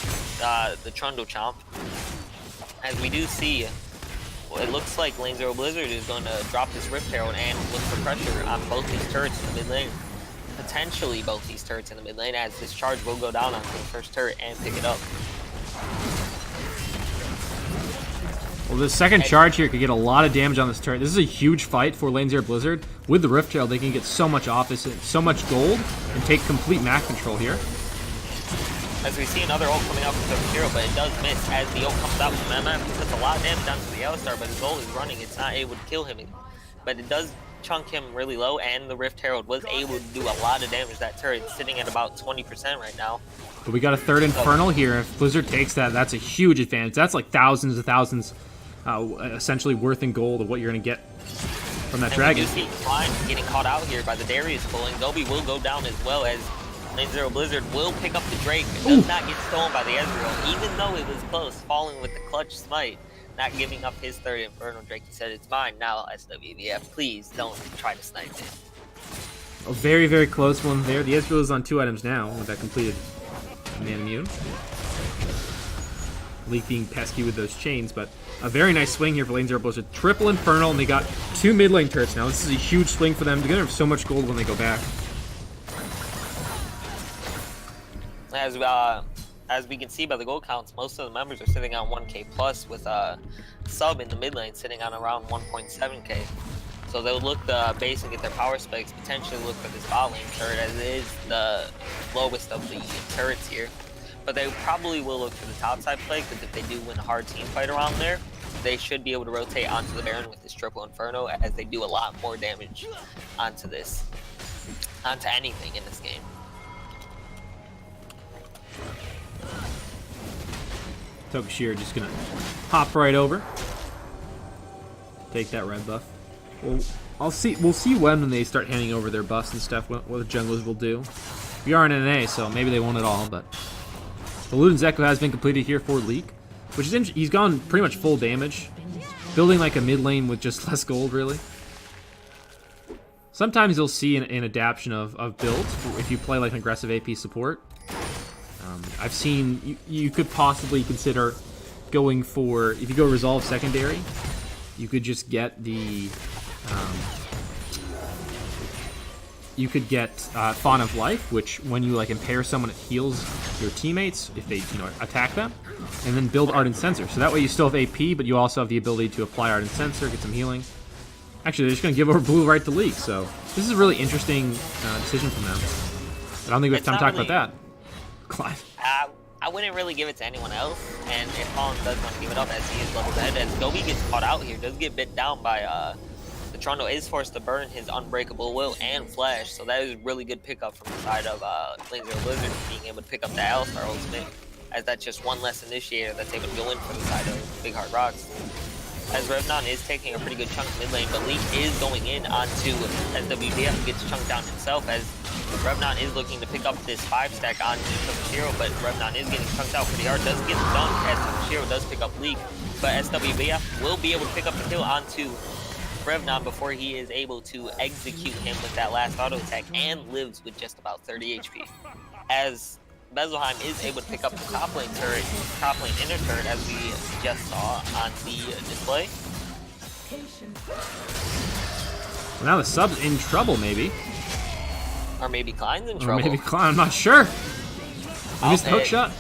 the Trundle Chomp. As we do see, it looks like LZBLZ is going to drop this Rift Herald and look for pressure on both these turrets in the mid lane. Potentially both these turrets in the mid lane, as this charge will go down onto the first turret and pick it up. Well, the second charge here could get a lot of damage on this turret. This is a huge fight for LZBLZ. With the Rift Herald, they can get so much offense, so much gold, and take complete map control here. As we see another ult coming out from Tokushiro, but it does miss as the ult comes out from MF. It puts a lot of damage onto the Alistar, but his ult is running. It's not able to kill him. But it does chunk him really low, and the Rift Herald was able to do a lot of damage. That turret's sitting at about 20% right now. But we got a third Infernal here. If Blizzard takes that, that's a huge advantage. That's like thousands and thousands, essentially worth in gold of what you're going to get from that and dragon. We do see Klein getting caught out here by the Darius pull, and Gobi will go down as well, as LZBLZ Blizzard will pick up the Drake. It does not get stolen by the Ezreal, even though it was close, falling with the clutch smite, not giving up his third Infernal Drake. He said, "It's mine now, SWBF. Please don't try to snipe it." A very, very close one there. The Ezreal is on 2 items now with that completed Man Immune. Leak being pesky with those chains, but a very nice swing here for LZBLZ Blizzard. Triple Infernal, and they got 2 mid lane turrets now. This is a huge swing for them. They're going to have so much gold when they go back. As we can see by the gold counts, most of the members are sitting on 1k plus, with sub in the mid lane sitting on around 1.7k. So they'll look the base and get their power spikes, potentially look for this bot lane turret, as it is the lowest of the turrets here. But they probably will look for the top side play, because if they do win a hard team fight around there, they should be able to rotate onto the Baron with this triple Inferno, as they do a lot more damage onto anything in this game. Tokashira just gonna hop right over. Take that red buff. Well, we'll see when they start handing over their buffs and stuff, what the junglers will do. We are in NA, so maybe they won't at all, but the Luden's Echo has been completed here for Leak, which is interesting. He's gone pretty much full damage, building like a mid lane with just less gold, really. Sometimes you'll see an adaptation of builds if you play like an aggressive AP support. I've seen you could possibly consider going for, if you go Resolve Secondary, you could just get the you could get Fawn of Life, which when you like impair someone, it heals your teammates if they attack them, and then build Ardent Sensor. So that way you still have AP, but you also have the ability to apply Ardent Sensor, get some healing. Actually, they're just going to give over blue right to Leak, so this is a really interesting decision from them. I don't think we have time to talk about that. Clyde. I wouldn't really give it to anyone else, and if Holland does want to give it up, as he is level dead, as Gobi gets caught out here, does get bit down by the Toronto, is forced to burn his Unbreakable Will and Flash, so that is a really good pickup from the side of LZBLZ Blizzard, being able to pick up the Alistar ultimate, as that's just one less initiator that's able to go in for the side of Big Hard Rocks. As Revnon is taking a pretty good chunk mid lane, but Leak is going in onto SWBF, who gets chunked down himself, as Revnon is looking to pick up this 5-stack onto Tokashiro, but Revnon is getting chunked out pretty hard. Does get dunked as Tokashiro does pick up Leak, but SWBF will be able to pick up the kill onto Revnon before he is able to execute him with that last auto attack, and lives with just about 30 HP. As Bezelheim is able to pick up the top lane turret, top lane inner turret, as we just saw on the display. Well, now the sub's in trouble, maybe. Or maybe Klein's in trouble. Or maybe Klein, I'm not sure. I missed the hook shot.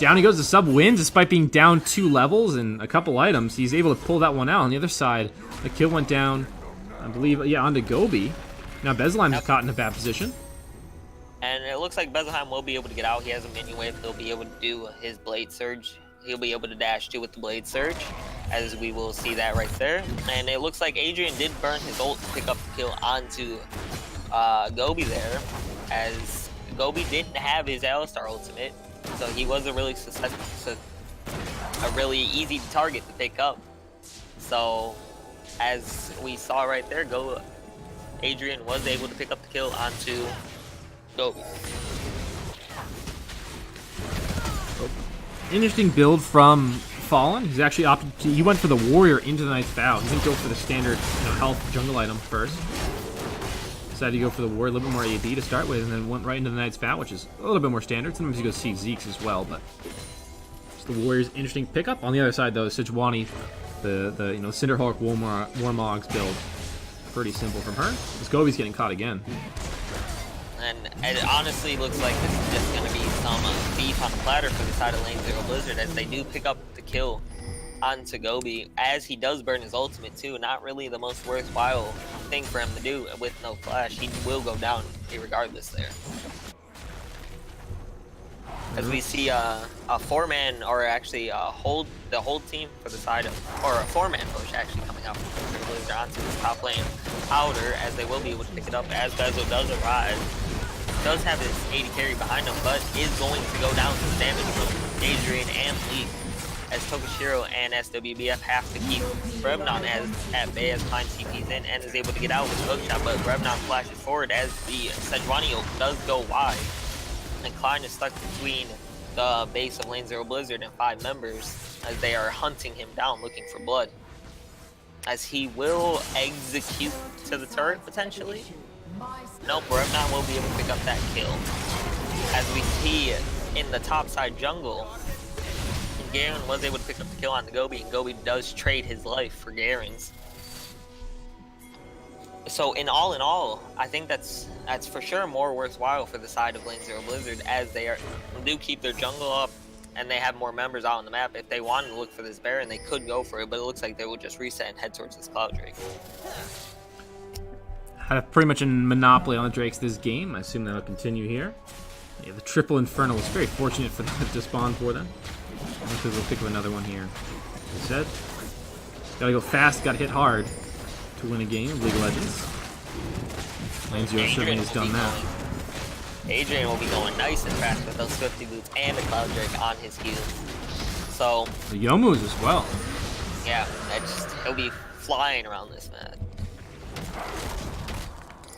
Down he goes, the sub wins despite being down 2 levels and a couple items. He's able to pull that one out. On the other side, the kill went down, I believe, yeah, onto Gobi. Now Bezelheim is caught in a bad position. And it looks like Bezelheim will be able to get out. He has a mini wave. He'll be able to do his Blade Surge. He'll be able to dash too with the Blade Surge, as we will see that right there. And it looks like Adrian did burn his ult to pick up the kill onto Gobi there, as Gobi didn't have his Alistar ultimate, so he was a really easy target to pick up. So as we saw right there, Adrian was able to pick up the kill onto Gobi. Interesting build from Fallen. He's actually opted to, he went for the Warrior into the Knight's Vow. He didn't go for the standard health jungle item first. Decided to go for the Warrior, a little bit more AD to start with, and then went right into the Knight's Vow, which is a little bit more standard. Sometimes you go see Zeke's as well, but just the Warrior's interesting pickup. On the other side, though, Sejuani, the Cinderhawk Warmogs build, pretty simple from her. Gobi's getting caught again. And it honestly looks like this is just going to be some beef on the platter for the side of LZBLZ Blizzard, as they do pick up the kill onto Gobi, as he does burn his ultimate too. Not really the most worthwhile thing for him to do with no flash. He will go down regardless there. As we see a 4-man, or actually the whole team for the side of, or a 4-man push actually coming out from LZBLZ Blizzard onto this top lane outer, as they will be able to pick it up as Bezo does arrive. Does have his 80 carry behind him, but is going to go down to the damage from Adrian and Leak, as Tokushiro and SWBF have to keep Revnon at bay as Klein TPs in and is able to get out with a hook shot, but Revnon flashes forward as the Sejuani ult does go wide. And Klein is stuck between the base of Lane Zero Blizzard and 5 members as they are hunting him down looking for blood. As he will execute to the turret potentially. Nope, Revnon will be able to pick up that kill. As we see in the top side jungle, Garen was able to pick up the kill on the Gobi, and Gobi does trade his life for Garen's. So in all, I think that's for sure more worthwhile for the side of Lane Zero Blizzard, as they do keep their jungle up and they have more members out on the map. If they wanted to look for this Baron, they could go for it, but it looks like they will just reset and head towards this Cloud Drake. Have pretty much a monopoly on the Drakes this game. I assume that'll continue here. Yeah, the triple Inferno was very fortunate for that to spawn for them. Because we'll pick up another one here. As I said, gotta go fast, gotta hit hard to win a game of League of Legends. Lane Zero certainly has done that. Adrian will be going nice and fast with those 50 boots and the Cloud Drake on his heels. So the Yomus as well. Yeah, he'll be flying around this map.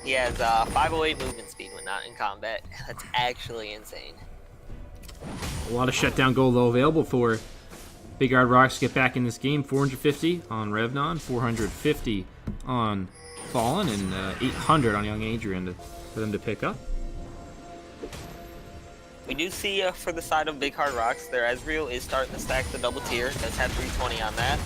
He has 508 movement speed when not in combat. That's actually insane. A lot of shutdown gold though available for Big Hard Rocks to get back in this game. 450 on Revnon, 450 on Fallen, and 800 on Young Adrian for them to pick up. We do see for the side of Big Hard Rocks, their Ezreal is starting to stack the double tier. Does have 320 on that.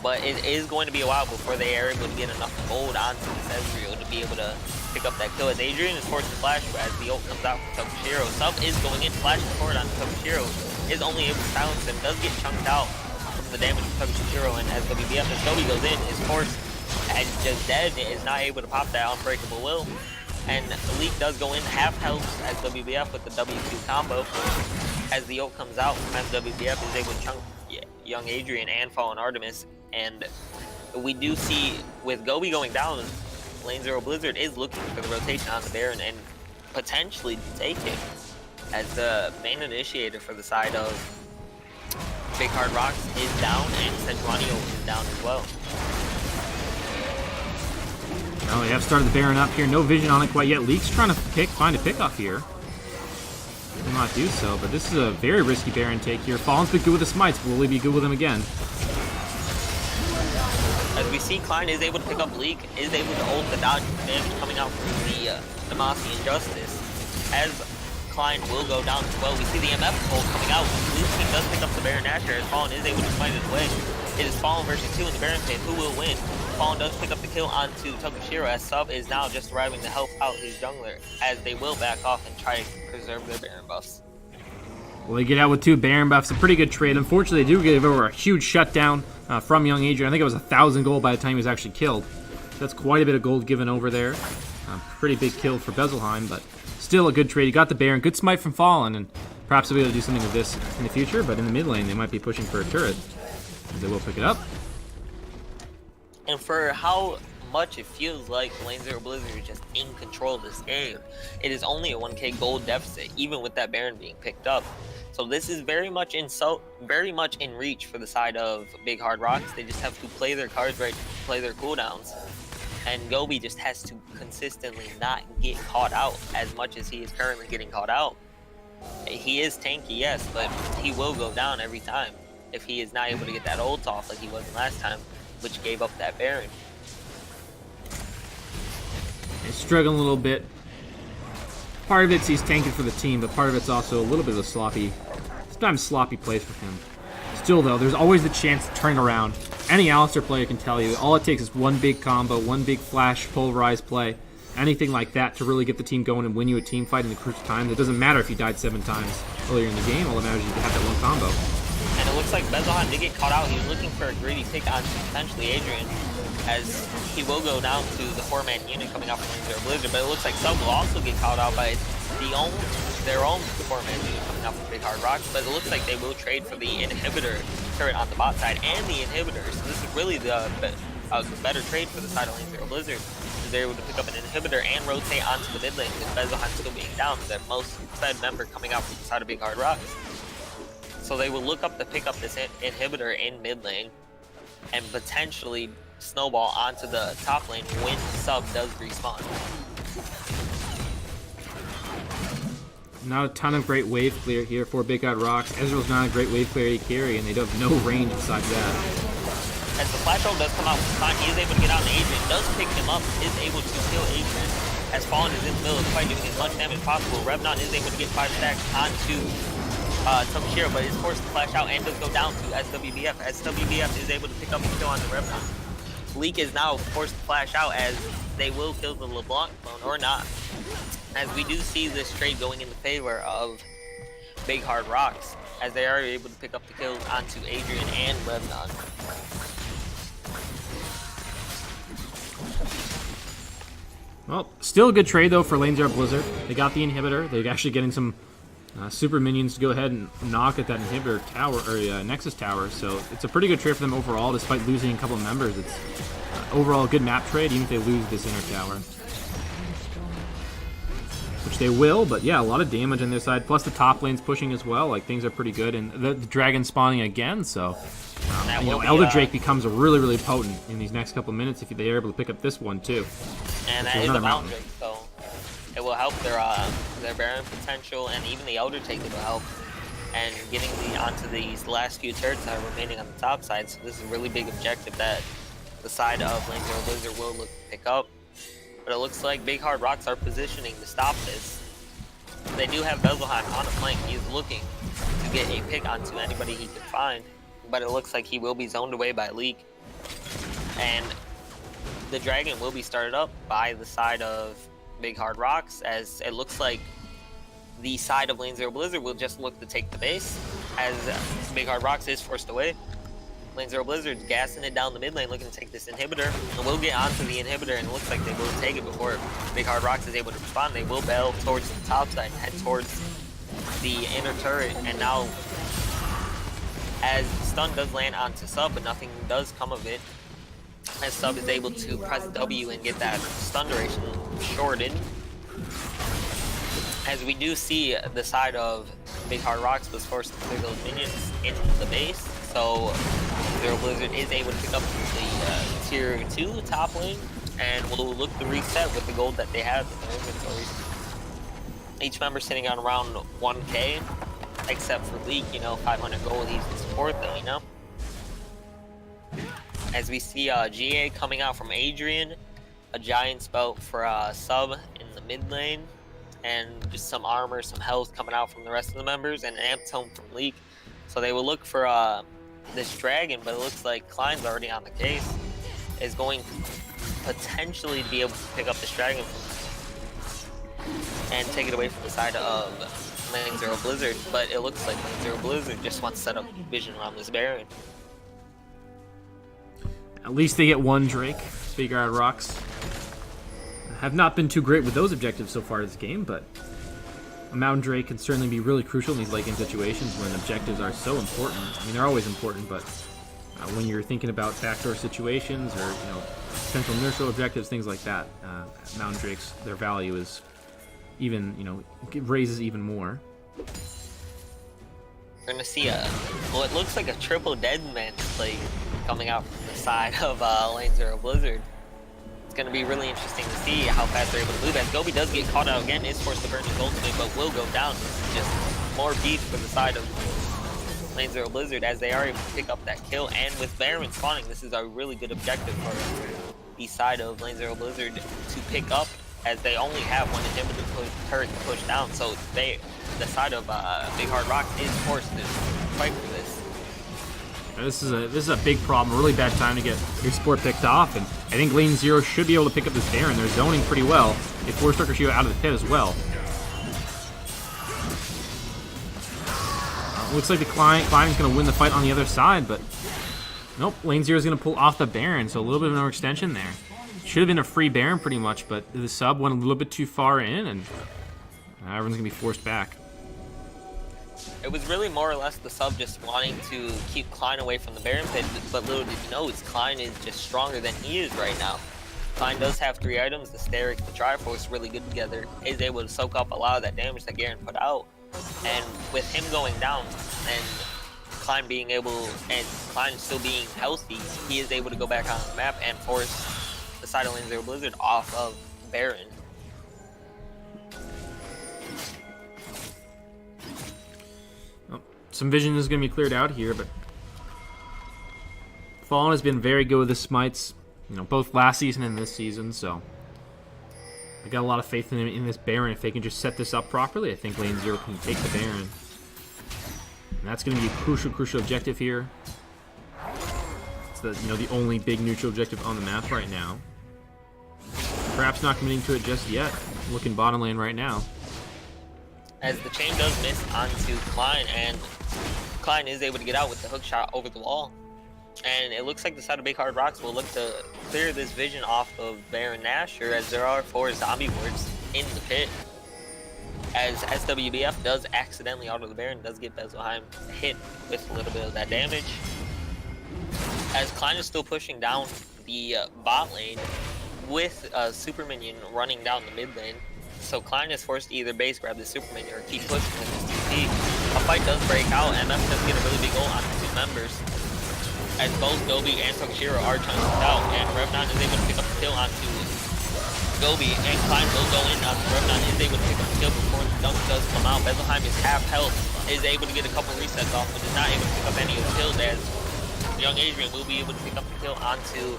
But it is going to be a while before they are able to get enough gold onto this Ezreal to be able to pick up that kill, as Adrian is forced to flash as the ult comes out from Tokushiro. Sub is going in, flashing forward on Tokushiro, is only able to silence him, does get chunked out from the damage from Tokushiro, and as WBF, as Gobi goes in, is forced and just dead, is not able to pop that Unbreakable Will. And Elite does go in half health as WBF with the W2 combo, as the ult comes out as WBF is able to chunk Young Adrian and Fallen Artemis. And we do see with Gobi going down, Lane Zero Blizzard is looking for the rotation on the Baron and potentially to take it as the main initiator for the side of Big Hard Rocks is down, and Sejuani is down as well. Well, they have started the Baron up here. No vision on it quite yet. Leak's trying to find a pickoff here. Will not do so, but this is a very risky Baron take here. Fallen's been good with the smites, but will he be good with them again? As we see, Klein is able to pick up Leak, is able to ult the dodge damage coming out from the Demacia Injustice. As Klein will go down as well, we see the MF ult coming out. Leak team does pick up the Baron Asher, as Fallen is able to find it away. It is Fallen versus 2 in the Baron pit. Who will win? Fallen does pick up the kill onto Tokushiro, as Sub is now just arriving to help out his jungler, as they will back off and try to preserve their Baron buffs. Well, they get out with 2 Baron buffs. A pretty good trade. Unfortunately, they do give over a huge shutdown from Young Adrian. I think it was 1,000 gold by the time he was actually killed. So that's quite a bit of gold given over there. Pretty big kill for Bezelheim, but still a good trade. He got the Baron. Good smite from Fallen, and perhaps they'll be able to do something with this in the future. But in the mid lane, they might be pushing for a turret. They will pick it up. And for how much it feels like Lane Zero Blizzard is just in control of this game, it is only a 1k gold deficit, even with that Baron being picked up. So this is very much in reach for the side of Big Hard Rocks. They just have to play their cards right, play their cooldowns. And Gobi just has to consistently not get caught out as much as he is currently getting caught out. He is tanky, yes, but he will go down every time if he is not able to get that ult off like he wasn't last time, which gave up that Baron. He's struggling a little bit. Part of it's he's tanking for the team, but part of it's also a little bit of a sometimes sloppy plays for him. Still though, there's always the chance to turn around. Any Alistar player can tell you, all it takes is one big combo, one big flash, polarized play, anything like that to really get the team going and win you a team fight in the crucial times. It doesn't matter if you died 7 times earlier in the game, all that matters is you have that one combo. And it looks like Bezelheim did get caught out. He was looking for a greedy pick on potentially Adrian, as he will go down to the 4-man unit coming out from Lane Zero Blizzard, but it looks like Sub will also get caught out by their own 4-man unit coming out from Big Hard Rocks, but it looks like they will trade for the inhibitor turret on the bot side and the inhibitor, so this is really the a better trade for the side of Lane Zero Blizzard. They're able to pick up an inhibitor and rotate onto the mid lane with Bezelheim still being down, their most fed member coming out from the side of Big Hard Rocks. So they will look up to pick up this inhibitor in mid lane and potentially snowball onto the top lane when sub does respawn. Not a ton of great wave clear here for Big God Rocks. Ezreal's not a great wave clear to carry, and they don't have no range besides that. As the flash ult does come out from Stein, he is able to get out, and Adrian does pick him up, is able to kill Adrian. As Fallen is in the middle of the fight, doing as much damage as possible. Revenant is able to get 5 stacks onto Tomashiro, but is forced to flash out and does go down to SWBF. SWBF is able to pick up the kill on the Revenant. Leak is now forced to flash out as they will kill the LeBlanc clone, or not. As we do see this trade going in the favor of Big Hard Rocks, as they are able to pick up the kills onto Adrian and Revenant. Well, still a good trade, though, for Lane Zero Blizzard. They got the inhibitor. They're actually getting some super minions to go ahead and knock at that inhibitor tower, or Nexus tower. So it's a pretty good trade for them overall, despite losing a couple of members. It's overall a good map trade, even if they lose this inner tower. Which they will, but yeah, a lot of damage on their side. Plus the top lane's pushing as well. Like, things are pretty good. And the dragon spawning again, so... you know, Elder Drake becomes really, really potent in these next couple of minutes if they're able to pick up this one, too. And that is a Mountain Drake, so it will help their Baron potential, and even the Elder Take will help. And getting onto these last few turrets that are remaining on the top side, so this is a really big objective that the side of Lane Zero Blizzard will look to pick up. But it looks like Big Hard Rocks are positioning to stop this. They do have Bezelheim on the flank. He's looking to get a pick onto anybody he can find, but it looks like he will be zoned away by Leak. And the Dragon will be started up by the side of Big Hard Rocks, as it looks like the side of Lane Zero Blizzard will just look to take the base, as Big Hard Rocks is forced away. Lane Zero Blizzard gassing it down the mid lane, looking to take this inhibitor, and we'll get onto the inhibitor, and it looks like they will take it before Big Hard Rocks is able to respond. They will bail towards the top side and head towards the inner turret, and now as stun does land onto Sub, but nothing does come of it, as Sub is able to press W and get that stun duration shorted. As we do see the side of Big Hard Rocks was forced to clear those minions in the base, so Zero Blizzard is able to pick up the tier 2 top lane, and will look to reset with the gold that they have in their inventories. Each member sitting on around 1k, except for Leak, you know, 500 gold he's in support though, you know. As we see GA coming out from Adrian, a giant spell for Sub in the mid lane, and just some armor, some health coming out from the rest of the members, and an amp tome from Leak. So they will look for this dragon, but it looks like Klein's already on the case, is going to potentially be able to pick up this dragon and take it away from the side of Lane Zero Blizzard, but it looks like Lane Zero Blizzard just wants to set up vision around this Baron. At least they get one Drake. Big Hard Rocks have not been too great with those objectives so far this game, but a Mountain Drake can certainly be really crucial in these late game situations when objectives are so important. I mean, they're always important, but when you're thinking about backdoor situations or, you know, potential inertial objectives, things like that, Mountain Drakes, their value is even, you know, it raises even more. We're gonna see what looks like a triple Deadman play coming out from the side of Lane Zero Blizzard. It's going to be really interesting to see how fast they're able to move. As Gobi does get caught out again, is forced to burn his ultimate, but will go down. Just more beef for the side of Lane Zero Blizzard, as they are able to pick up that kill. And with Baron spawning, this is a really good objective for the side of Lane Zero Blizzard to pick up, as they only have one inhibitor turret to push down. So the side of Big Hard Rocks is forced to fight for this. This is a big problem, a really bad time to get your support picked off, and I think Lane Zero should be able to pick up this Baron. They're zoning pretty well. They forced Ricochet out of the pit as well. Looks like the Klein is going to win the fight on the other side, but nope, Lane Zero is going to pull off the Baron, so a little bit of an overextension there. Should have been a free Baron pretty much, but the sub went a little bit too far in, and everyone's going to be forced back. It was really more or less the sub just wanting to keep Klein away from the Baron pit, but little did you know, Klein is just stronger than he is right now. Klein does have 3 items, the Steric, the Triforce, really good together, is able to soak up a lot of that damage that Garen put out. And with him going down, and Klein being able, and Klein still being healthy, he is able to go back on the map and force the side of LZBLZ off of Baron. Some vision is going to be cleared out here, but Fallen has been very good with his smites, you know, both last season and this season, so I got a lot of faith in him in this Baron. If they can just set this up properly, I think Lane Zero can take the Baron. And that's going to be a crucial objective here. It's the, you know, the only big neutral objective on the map right now. Perhaps not committing to it just yet. Looking bottom lane right now. As the chain does miss onto Klein, and Klein is able to get out with the hook shot over the wall. And it looks like the side of Big Hard Rocks will look to clear this vision off of Baron Nashor, as there are 4 zombie wards in the pit. As SWBF does accidentally auto the Baron, does get Bezelheim hit with a little bit of that damage. As Klein is still pushing down the bot lane with a super minion running down the mid lane. So Klein is forced to either base grab the super minion or keep pushing with his TP. A fight does break out, and MF does get a really big ult on the 2 members. As both Gobi and Tokishiro are chunked out, and Revenant is able to pick up the kill onto Gobi, and Klein will go in onto Revenant, is able to pick up the kill before the dunk does come out. Bezelheim is half health, is able to get a couple resets off, but is not able to pick up any of the kills, as young Adrian will be able to pick up the kill onto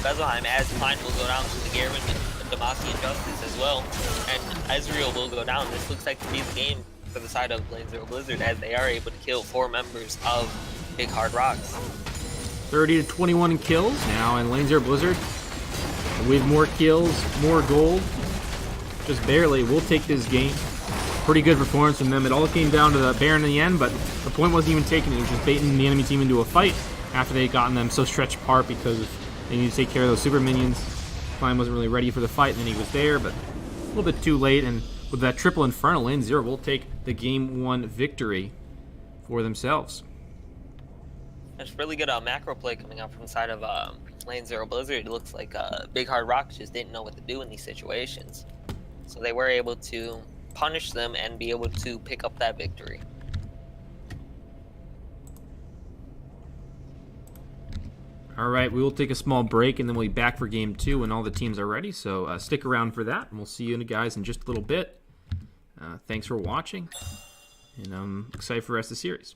Bezelheim, as Klein will go down to the Garen and Demacia Justice as well, and Ezreal will go down. This looks like to be the game for the side of LZBLZ, as they are able to kill 4 members of Big Hard Rocks. 30 to 21 kills now, and LZBLZ with more kills, more gold. Just barely. We'll take this game. Pretty good performance from them. It all came down to the Baron in the end, but the point wasn't even taken. It was just baiting the enemy team into a fight after they had gotten them so stretched apart because they needed to take care of those super minions. Klein wasn't really ready for the fight, and then he was there, but a little bit too late. And with that triple Inferno, Lane Zero will take the Game 1 victory for themselves. There's really good macro play coming out from the side of LZBLZ. It looks like Big Hard Rocks just didn't know what to do in these situations. So they were able to punish them and be able to pick up that victory. All right, we will take a small break, and then we'll be back for Game 2 when all the teams are ready. So stick around for that, and we'll see you guys in just a little bit. Thanks for watching, and I'm excited for the rest of the series.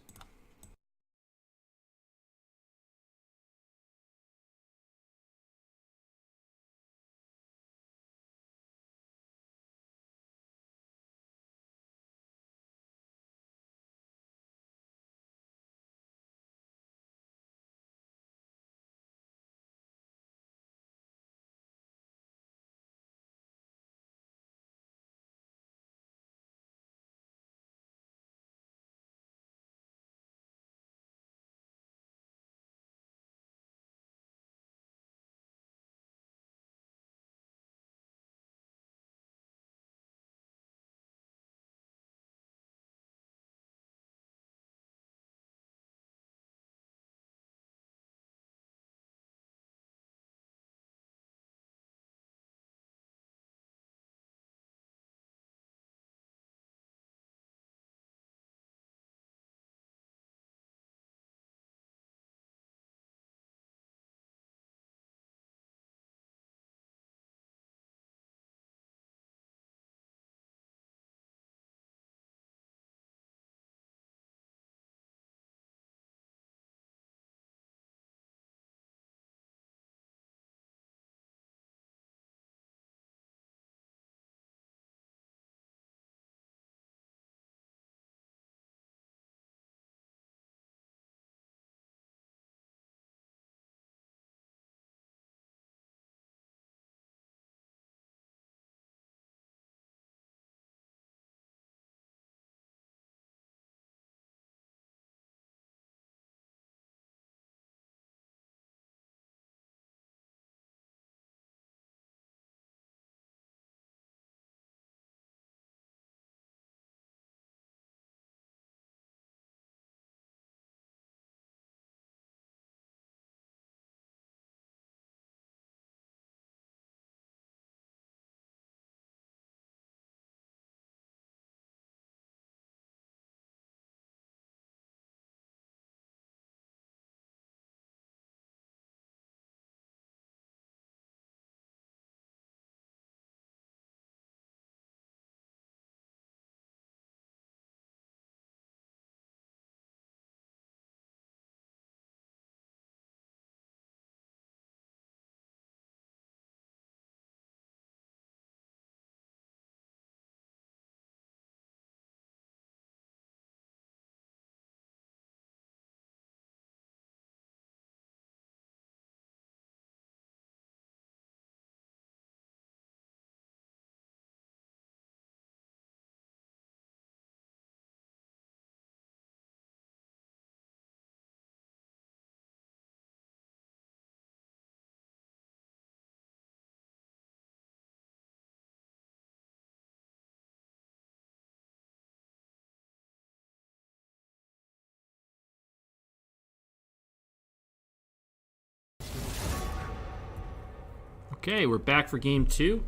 Okay, we're back for game 2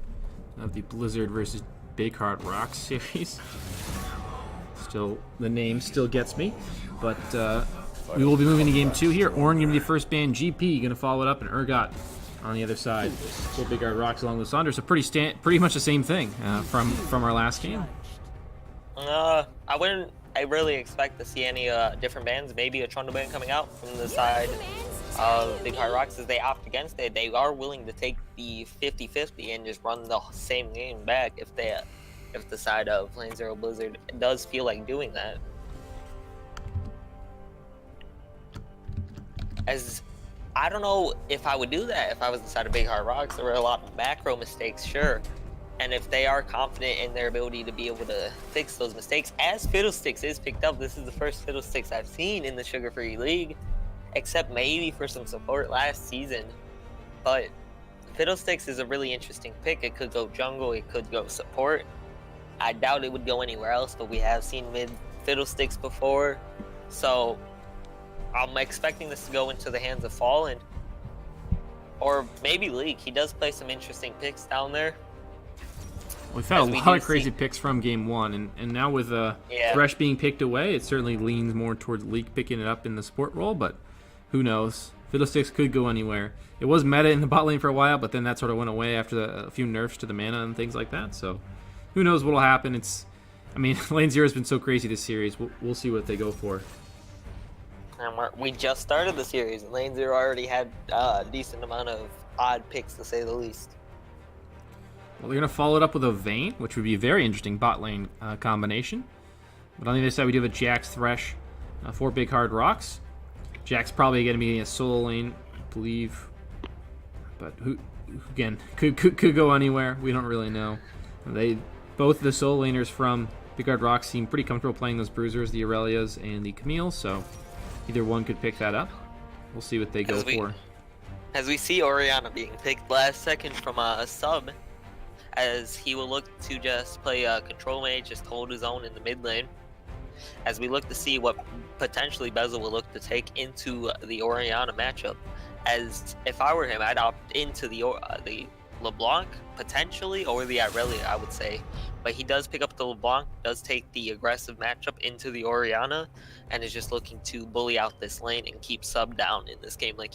of the Blizzard versus Big Hard Rock series. Still, the name still gets me, but we will be moving to game 2 here. Orin going to be the first ban, GP going to follow it up, and Urgot on the other side. So Big Hard Rocks along with Saunders. So pretty much the same thing from our last game. I really expect to see any different bans. Maybe a Trundle ban coming out from the side of Big Hard Rocks. As they opt against it, they are willing to take the 50-50 and just run the same game back if the side of LZBLZ does feel like doing that. As I don't know if I would do that if I was the side of Big Hard Rocks. There were a lot of macro mistakes, sure. And if they are confident in their ability to be able to fix those mistakes, as Fiddlesticks is picked up, this is the first Fiddlesticks I've seen in the Sugar Free League, except maybe for some support last season. But Fiddlesticks is a really interesting pick. It could go jungle, it could go support. I doubt it would go anywhere else, but we have seen mid Fiddlesticks before. So I'm expecting this to go into the hands of Fallen. Or maybe League. He does play some interesting picks down there. We've had a lot of crazy picks from game 1, and now with Thresh being picked away, it certainly leans more towards League picking it up in the support role, but who knows? Fiddlesticks could go anywhere. It was meta in the bot lane for a while, but then that sort of went away after a few nerfs to the mana and things like that, so who knows what'll happen. Lane 0 has been so crazy this series. We'll see what they go for. And we just started the series, and Lane 0 already had a decent amount of odd picks, to say the least. Well, they're going to follow it up with a Vayne, which would be a very interesting bot lane combination. But on the other side, we do have a Jax Thresh for Big Hard Rocks. Jax probably going to be in a solo lane, I believe. But who again, could go anywhere. We don't really know. Both the solo laners from Big Hard Rocks seem pretty comfortable playing those bruisers, the Aurelias and the Camille, so either one could pick that up. We'll see what they go for. As we see Orianna being picked last second from a sub, as he will look to just play a control mage, just hold his own in the mid lane. As we look to see what potentially Bezel will look to take into the Orianna matchup. As if I were him, I'd opt into the LeBlanc potentially, or the Irelia, I would say. But he does pick up the LeBlanc, does take the aggressive matchup into the Orianna, and is just looking to bully out this lane and keep sub down in this game like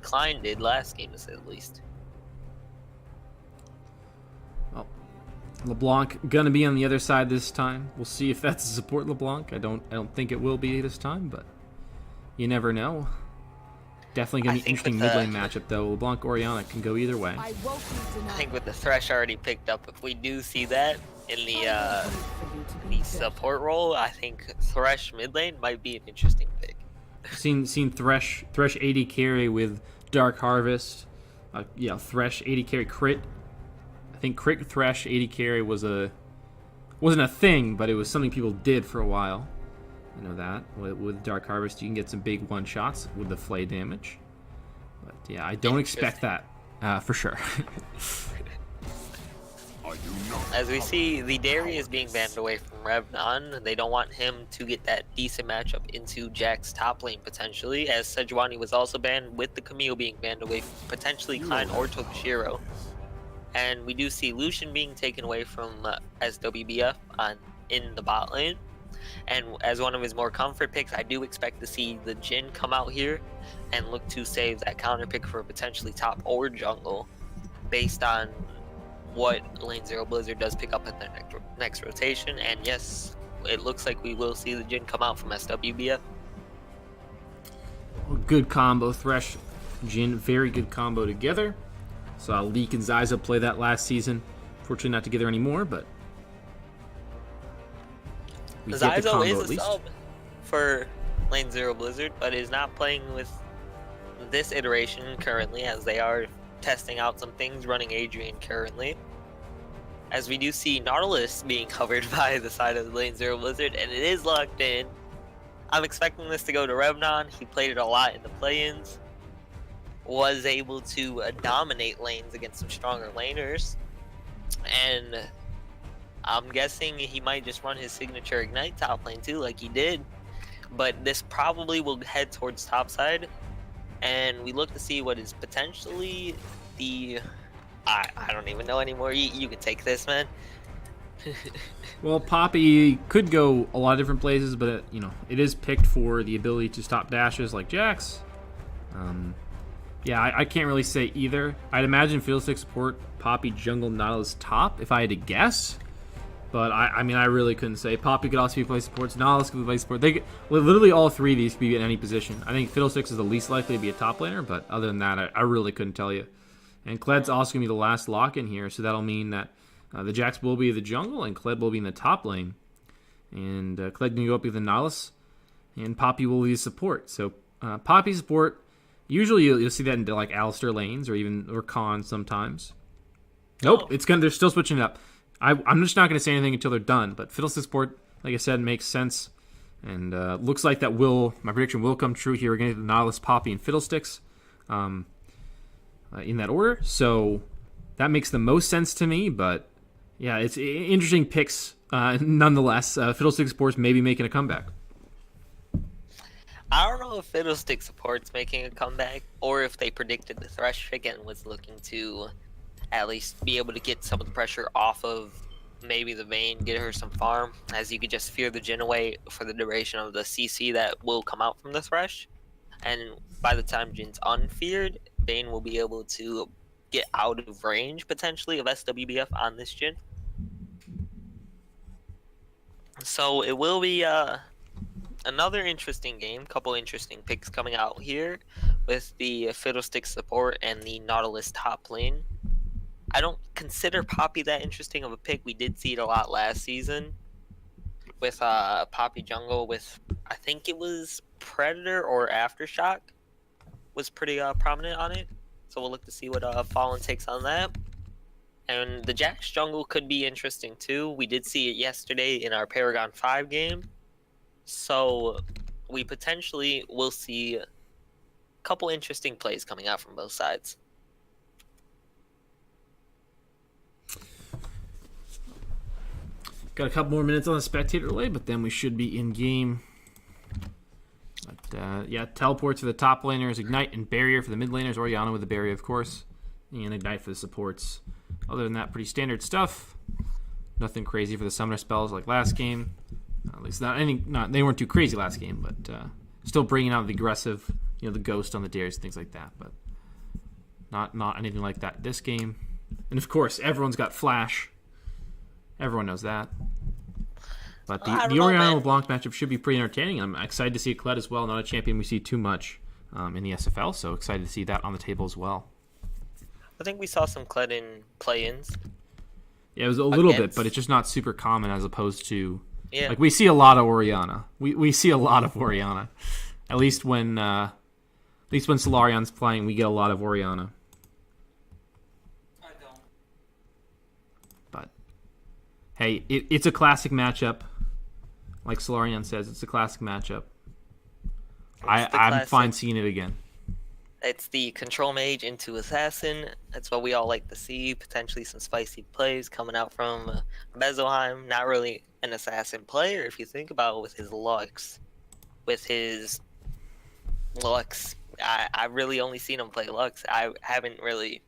Klein did last game, to say the least. LeBlanc gonna be on the other side this time. We'll see if that's a support LeBlanc. I don't think it will be this time, but you never know. Definitely gonna be an interesting mid lane matchup though. LeBlanc Orianna can go either way. I think with the Thresh already picked up, if we do see that in the support role, I think Thresh mid lane might be an interesting pick. Seen Thresh AD carry with Dark Harvest. Thresh AD carry crit. I think crit Thresh AD carry wasn't a thing, but it was something people did for a while. You know that with Dark Harvest you can get some big one shots with the flay damage. But yeah, I don't expect that for sure. As we see, the Dairy is being banned away from Revnon. They don't want him to get that decent matchup into Jack's top lane potentially, as Sejuani was also banned, with the Camille being banned away from potentially Klein or Tokashiro. And we do see Lucian being taken away from SWBF in the bot lane. And as one of his more comfort picks, I do expect to see the Jhin come out here and look to save that counter pick for potentially top or jungle, based on what LZBLZ does pick up in their next rotation. And yes, it looks like we will see the Jhin come out from SWBF. Good combo, Thresh, Jhin, very good combo together. Saw Leek and Zyza play that last season. Fortunately not together anymore, but we get the combo is at least. A sub for LZBLZ, but is not playing with this iteration currently, as they are testing out some things, running Adrian currently. As we do see Nautilus being covered by the side of the LZBLZ, and it is locked in. I'm expecting this to go to Revnon. He played it a lot in the play-ins. Was able to dominate lanes against some stronger laners. And I'm guessing he might just run his signature Ignite top lane too, like he did. But this probably will head towards top side. and we look to see what is potentially the. I don't even know anymore. You can take this, man. Well, Poppy could go a lot of different places, but it is picked for the ability to stop dashes like Jax. Yeah, I can't really say either. I'd imagine Fiddlestick support, Poppy, Jungle, Nautilus top if I had to guess. But I mean, I really couldn't say. Poppy could also be play supports. Nautilus could play support. Literally all three of these could be in any position. I think Fiddlesticks is the least likely to be a top laner, but other than that, I really couldn't tell you. And Kled's also going to be the last lock in here, so that'll mean that the Jax will be the jungle, and Kled will be in the top lane. And Kled can go up with the Nautilus, and Poppy will be the support. So Poppy support, usually you'll see that in like Alistar lanes or Khan sometimes. Nope, they're still switching it up. I'm just not going to say anything until they're done. But Fiddlestick support, like I said, makes sense, and looks like my prediction will come true here. We're going to get the Nautilus, Poppy, and Fiddlesticks in that order. So that makes the most sense to me. But yeah, it's interesting picks nonetheless. Fiddlestick support's maybe making a comeback. I don't know if Fiddlestick support's making a comeback, or if they predicted the Thresh pick and was looking to at least be able to get some of the pressure off of maybe the Vayne, get her some farm, as you could just fear the Jhin away for the duration of the CC that will come out from the Thresh. And by the time Jin's unfeared, Vayne will be able to get out of range, potentially, of SWBF on this Jhin. So it will be another interesting game, couple interesting picks coming out here with the Fiddlestick support and the Nautilus top lane. I don't consider Poppy that interesting of a pick. We did see it a lot last season with Poppy jungle with, I think it was Predator or Aftershock was pretty prominent on it. So we'll look to see what Fallen takes on that. And the Jax jungle could be interesting too. We did see it yesterday in our Paragon 5 game. So we potentially will see a couple interesting plays coming out from both sides. Got a couple more minutes on the spectator delay, but then we should be in game. But yeah, teleport to the top laners, Ignite and Barrier for the mid laners, Orianna with the Barrier, of course, and Ignite for the supports. Other than that, pretty standard stuff. Nothing crazy for the summoner spells like last game. At least they weren't too crazy last game, but still bringing out the aggressive, the Ghost on the Darius and things like that. But not anything like that this game. And of course, everyone's got Flash. Everyone knows that. But the Orianna LeBlanc matchup should be pretty entertaining. I'm excited to see Kled as well. Not a champion we see too much in the SFL, so excited to see that on the table as well. I think we saw some Kled in play-ins. Yeah, it was a little bit, but it's just not super common as opposed to... Yeah. Like, we see a lot of Orianna. We see a lot of Orianna. At least when Solarion's playing, we get a lot of Orianna. I don't. But, hey, it's a classic matchup. Like Solarion says, it's a classic matchup. I'm fine seeing it again. It's the control mage into assassin. That's what we all like to see. Potentially some spicy plays coming out from Bezoheim. Not really an assassin player if you think about it with his Lux. I've really only seen him play Lux. I haven't really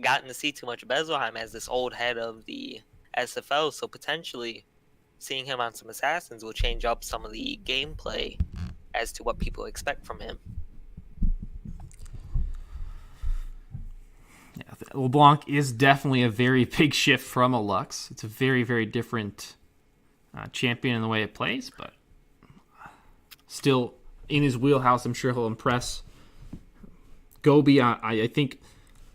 gotten to see too much of Bezoheim as this old head of the SFL. So potentially seeing him on some assassins will change up some of the gameplay as to what people expect from him. Yeah, LeBlanc is definitely a very big shift from a Lux. It's a very, very different champion in the way it plays, but still in his wheelhouse. I'm sure he'll impress. Gobi, I think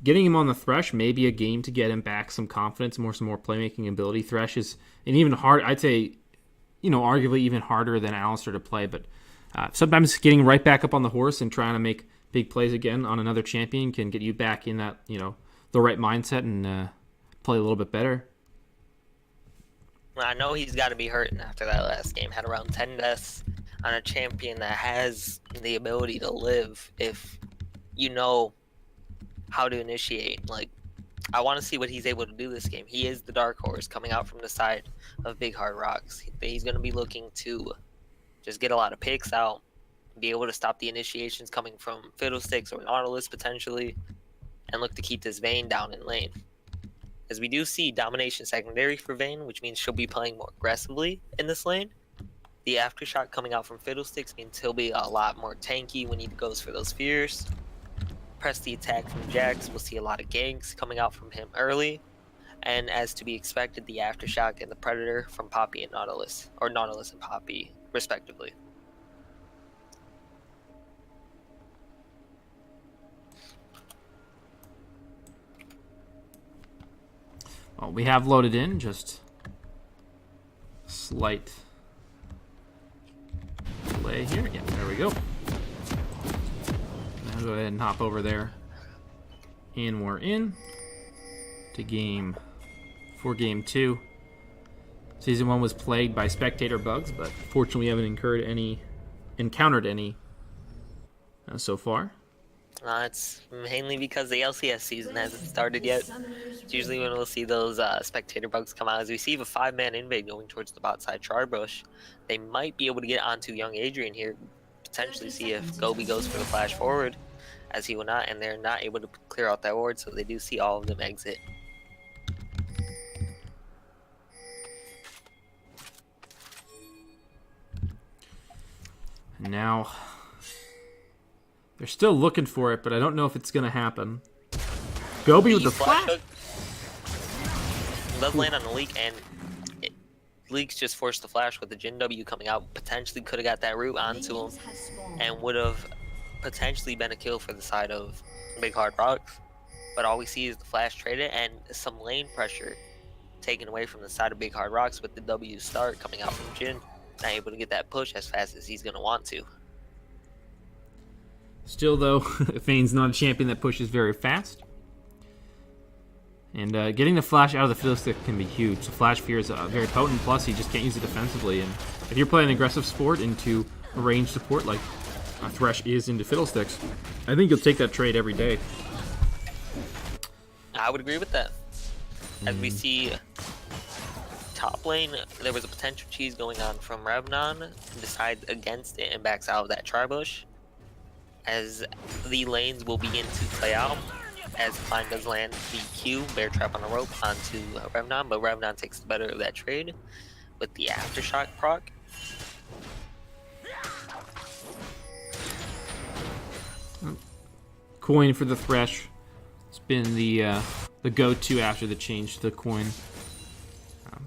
getting him on the Thresh may be a game to get him back some confidence, some more playmaking ability. Thresh is an even hard, I'd say, arguably even harder than Alistar to play, but sometimes getting right back up on the horse and trying to make big plays again on another champion can get you back in that, the right mindset and play a little bit better. I know he's got to be hurting after that last game. Had around 10 deaths on a champion that has the ability to live if you know how to initiate. Like, I want to see what he's able to do this game. He is the dark horse coming out from the side of Big Hard Rocks. He's going to be looking to just get a lot of picks out, be able to stop the initiations coming from Fiddlesticks or Nautilus potentially, and look to keep this Vayne down in lane. As we do see domination secondary for Vayne, which means she'll be playing more aggressively in this lane. The aftershock coming out from Fiddlesticks means he'll be a lot more tanky when he goes for those fears. Press the attack from Jax, we'll see a lot of ganks coming out from him early. And as to be expected, the aftershock and the predator from Poppy and Nautilus, or Nautilus and Poppy, respectively. Well, we have loaded in, just slight delay here. Yeah, there we go. Now go ahead and hop over there. And we're in to game 2. Season 1 was plagued by spectator bugs, but fortunately we haven't encountered any so far. It's mainly because the LCS season hasn't started yet. It's usually when we'll see those spectator bugs come out. As we see a 5-man invade going towards the bot side Charbush, they might be able to get onto young Adrian here, potentially see if Gobi goes for the flash forward, as he will not, and they're not able to clear out that ward, so they do see all of them exit. Now, they're still looking for it, but I don't know if it's going to happen. Gobi with the flash. Does land on the leak, and Leaks just forced the flash with the Jin W coming out. Potentially could have got that root onto him, and would have potentially been a kill for the side of Big Hard Rocks. But all we see is the flash traded and some lane pressure taken away from the side of Big Hard Rocks with the W start coming out from Jin. Not able to get that push as fast as he's going to want to. Still, though, Vayne's not a champion that pushes very fast. And getting the flash out of the Fiddlestick can be huge. The flash fear is very potent, plus you just can't use it defensively. And if you're playing aggressive support into a ranged support like Thresh is into Fiddlesticks, I think you'll take that trade every day. I would agree with that. As we see top lane, there was a potential cheese going on from Revnon, decides against it and backs out of that Charbush. As the lanes will begin to play out, as Klein does land the Q, Bear Trap on the rope, onto Revnon, but Revnon takes the better of that trade with the Aftershock proc. Coin for the Thresh. It's been the go-to after the change to the coin.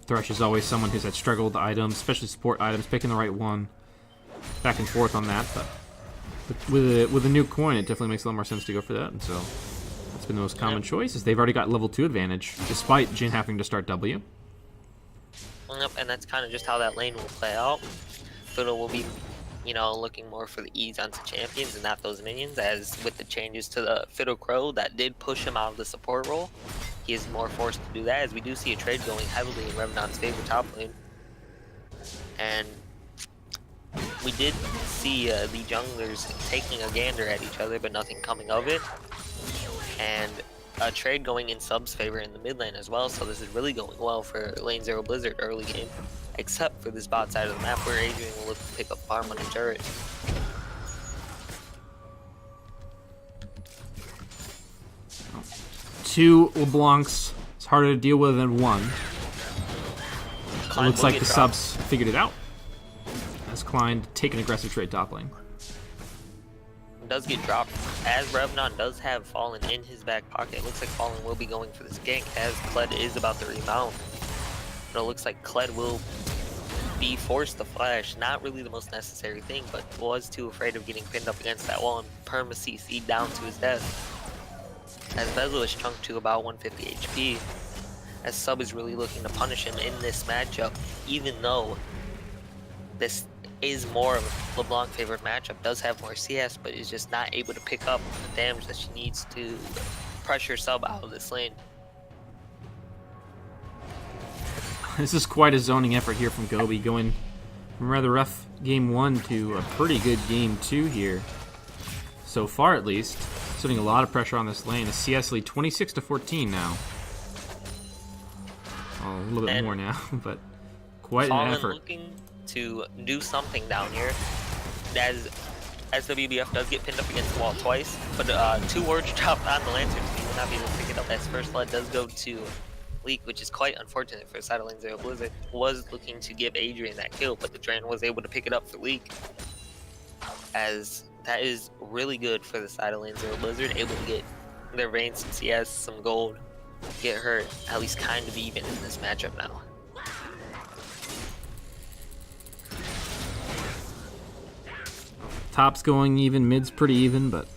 Thresh is always someone who's had struggled with items, especially support items, picking the right one. Back and forth on that, but with a new coin, it definitely makes a lot more sense to go for that, and so that's been the most common choice, is they've already got level 2 advantage, despite Jin having to start W. Yep, and that's kind of just how that lane will play out. Fiddle will be, looking more for the ease onto champions and not those minions, as with the changes to the Fiddle Crow that did push him out of the support role, he is more forced to do that, as we do see a trade going heavily in Revnon's favor top lane. And we did see the junglers taking a gander at each other, but nothing coming of it. And a trade going in sub's favor in the mid lane as well, so this is really going well for lane 0 Blizzard early game. Except for this bot side of the map where Adrian will look to pick up farm on a turret. Two LeBlancs. It's harder to deal with than one. It looks like the subs figured it out. As Klein take an aggressive trade top lane. Does get dropped, as Revnon does have Fallen in his back pocket. It looks like Fallen will be going for this gank, as Kled is about to remount. But it looks like Kled will be forced to flash. Not really the most necessary thing, but was too afraid of getting pinned up against that wall and perma CC down to his death. As Bezel is chunked to about 150 HP, as Sub is really looking to punish him in this matchup, even though this is more of a LeBlanc favored matchup, does have more CS, but is just not able to pick up the damage that she needs to pressure Sub out of this lane. This is quite a zoning effort here from Gobi, going from a rather rough game 1 to a pretty good game 2 here. So far, at least. Putting a lot of pressure on this lane. A CS lead 26-14 now. Oh, a little bit more now, but quite an effort. Looking to do something down here. As SWBF does get pinned up against the wall twice, but 2 wards dropped on the Lantern. He will not be able to pick it up as first blood does go to Leak, which is quite unfortunate for Side of Lane Zero Blizzard. Was looking to give Adrian that kill, but the Drain was able to pick it up for Leak. As that is really good for the Side of Lane Zero Blizzard, able to get their Vayne some CS, some gold, get her at least kind of even in this matchup now. Top's going even, mid's pretty even, but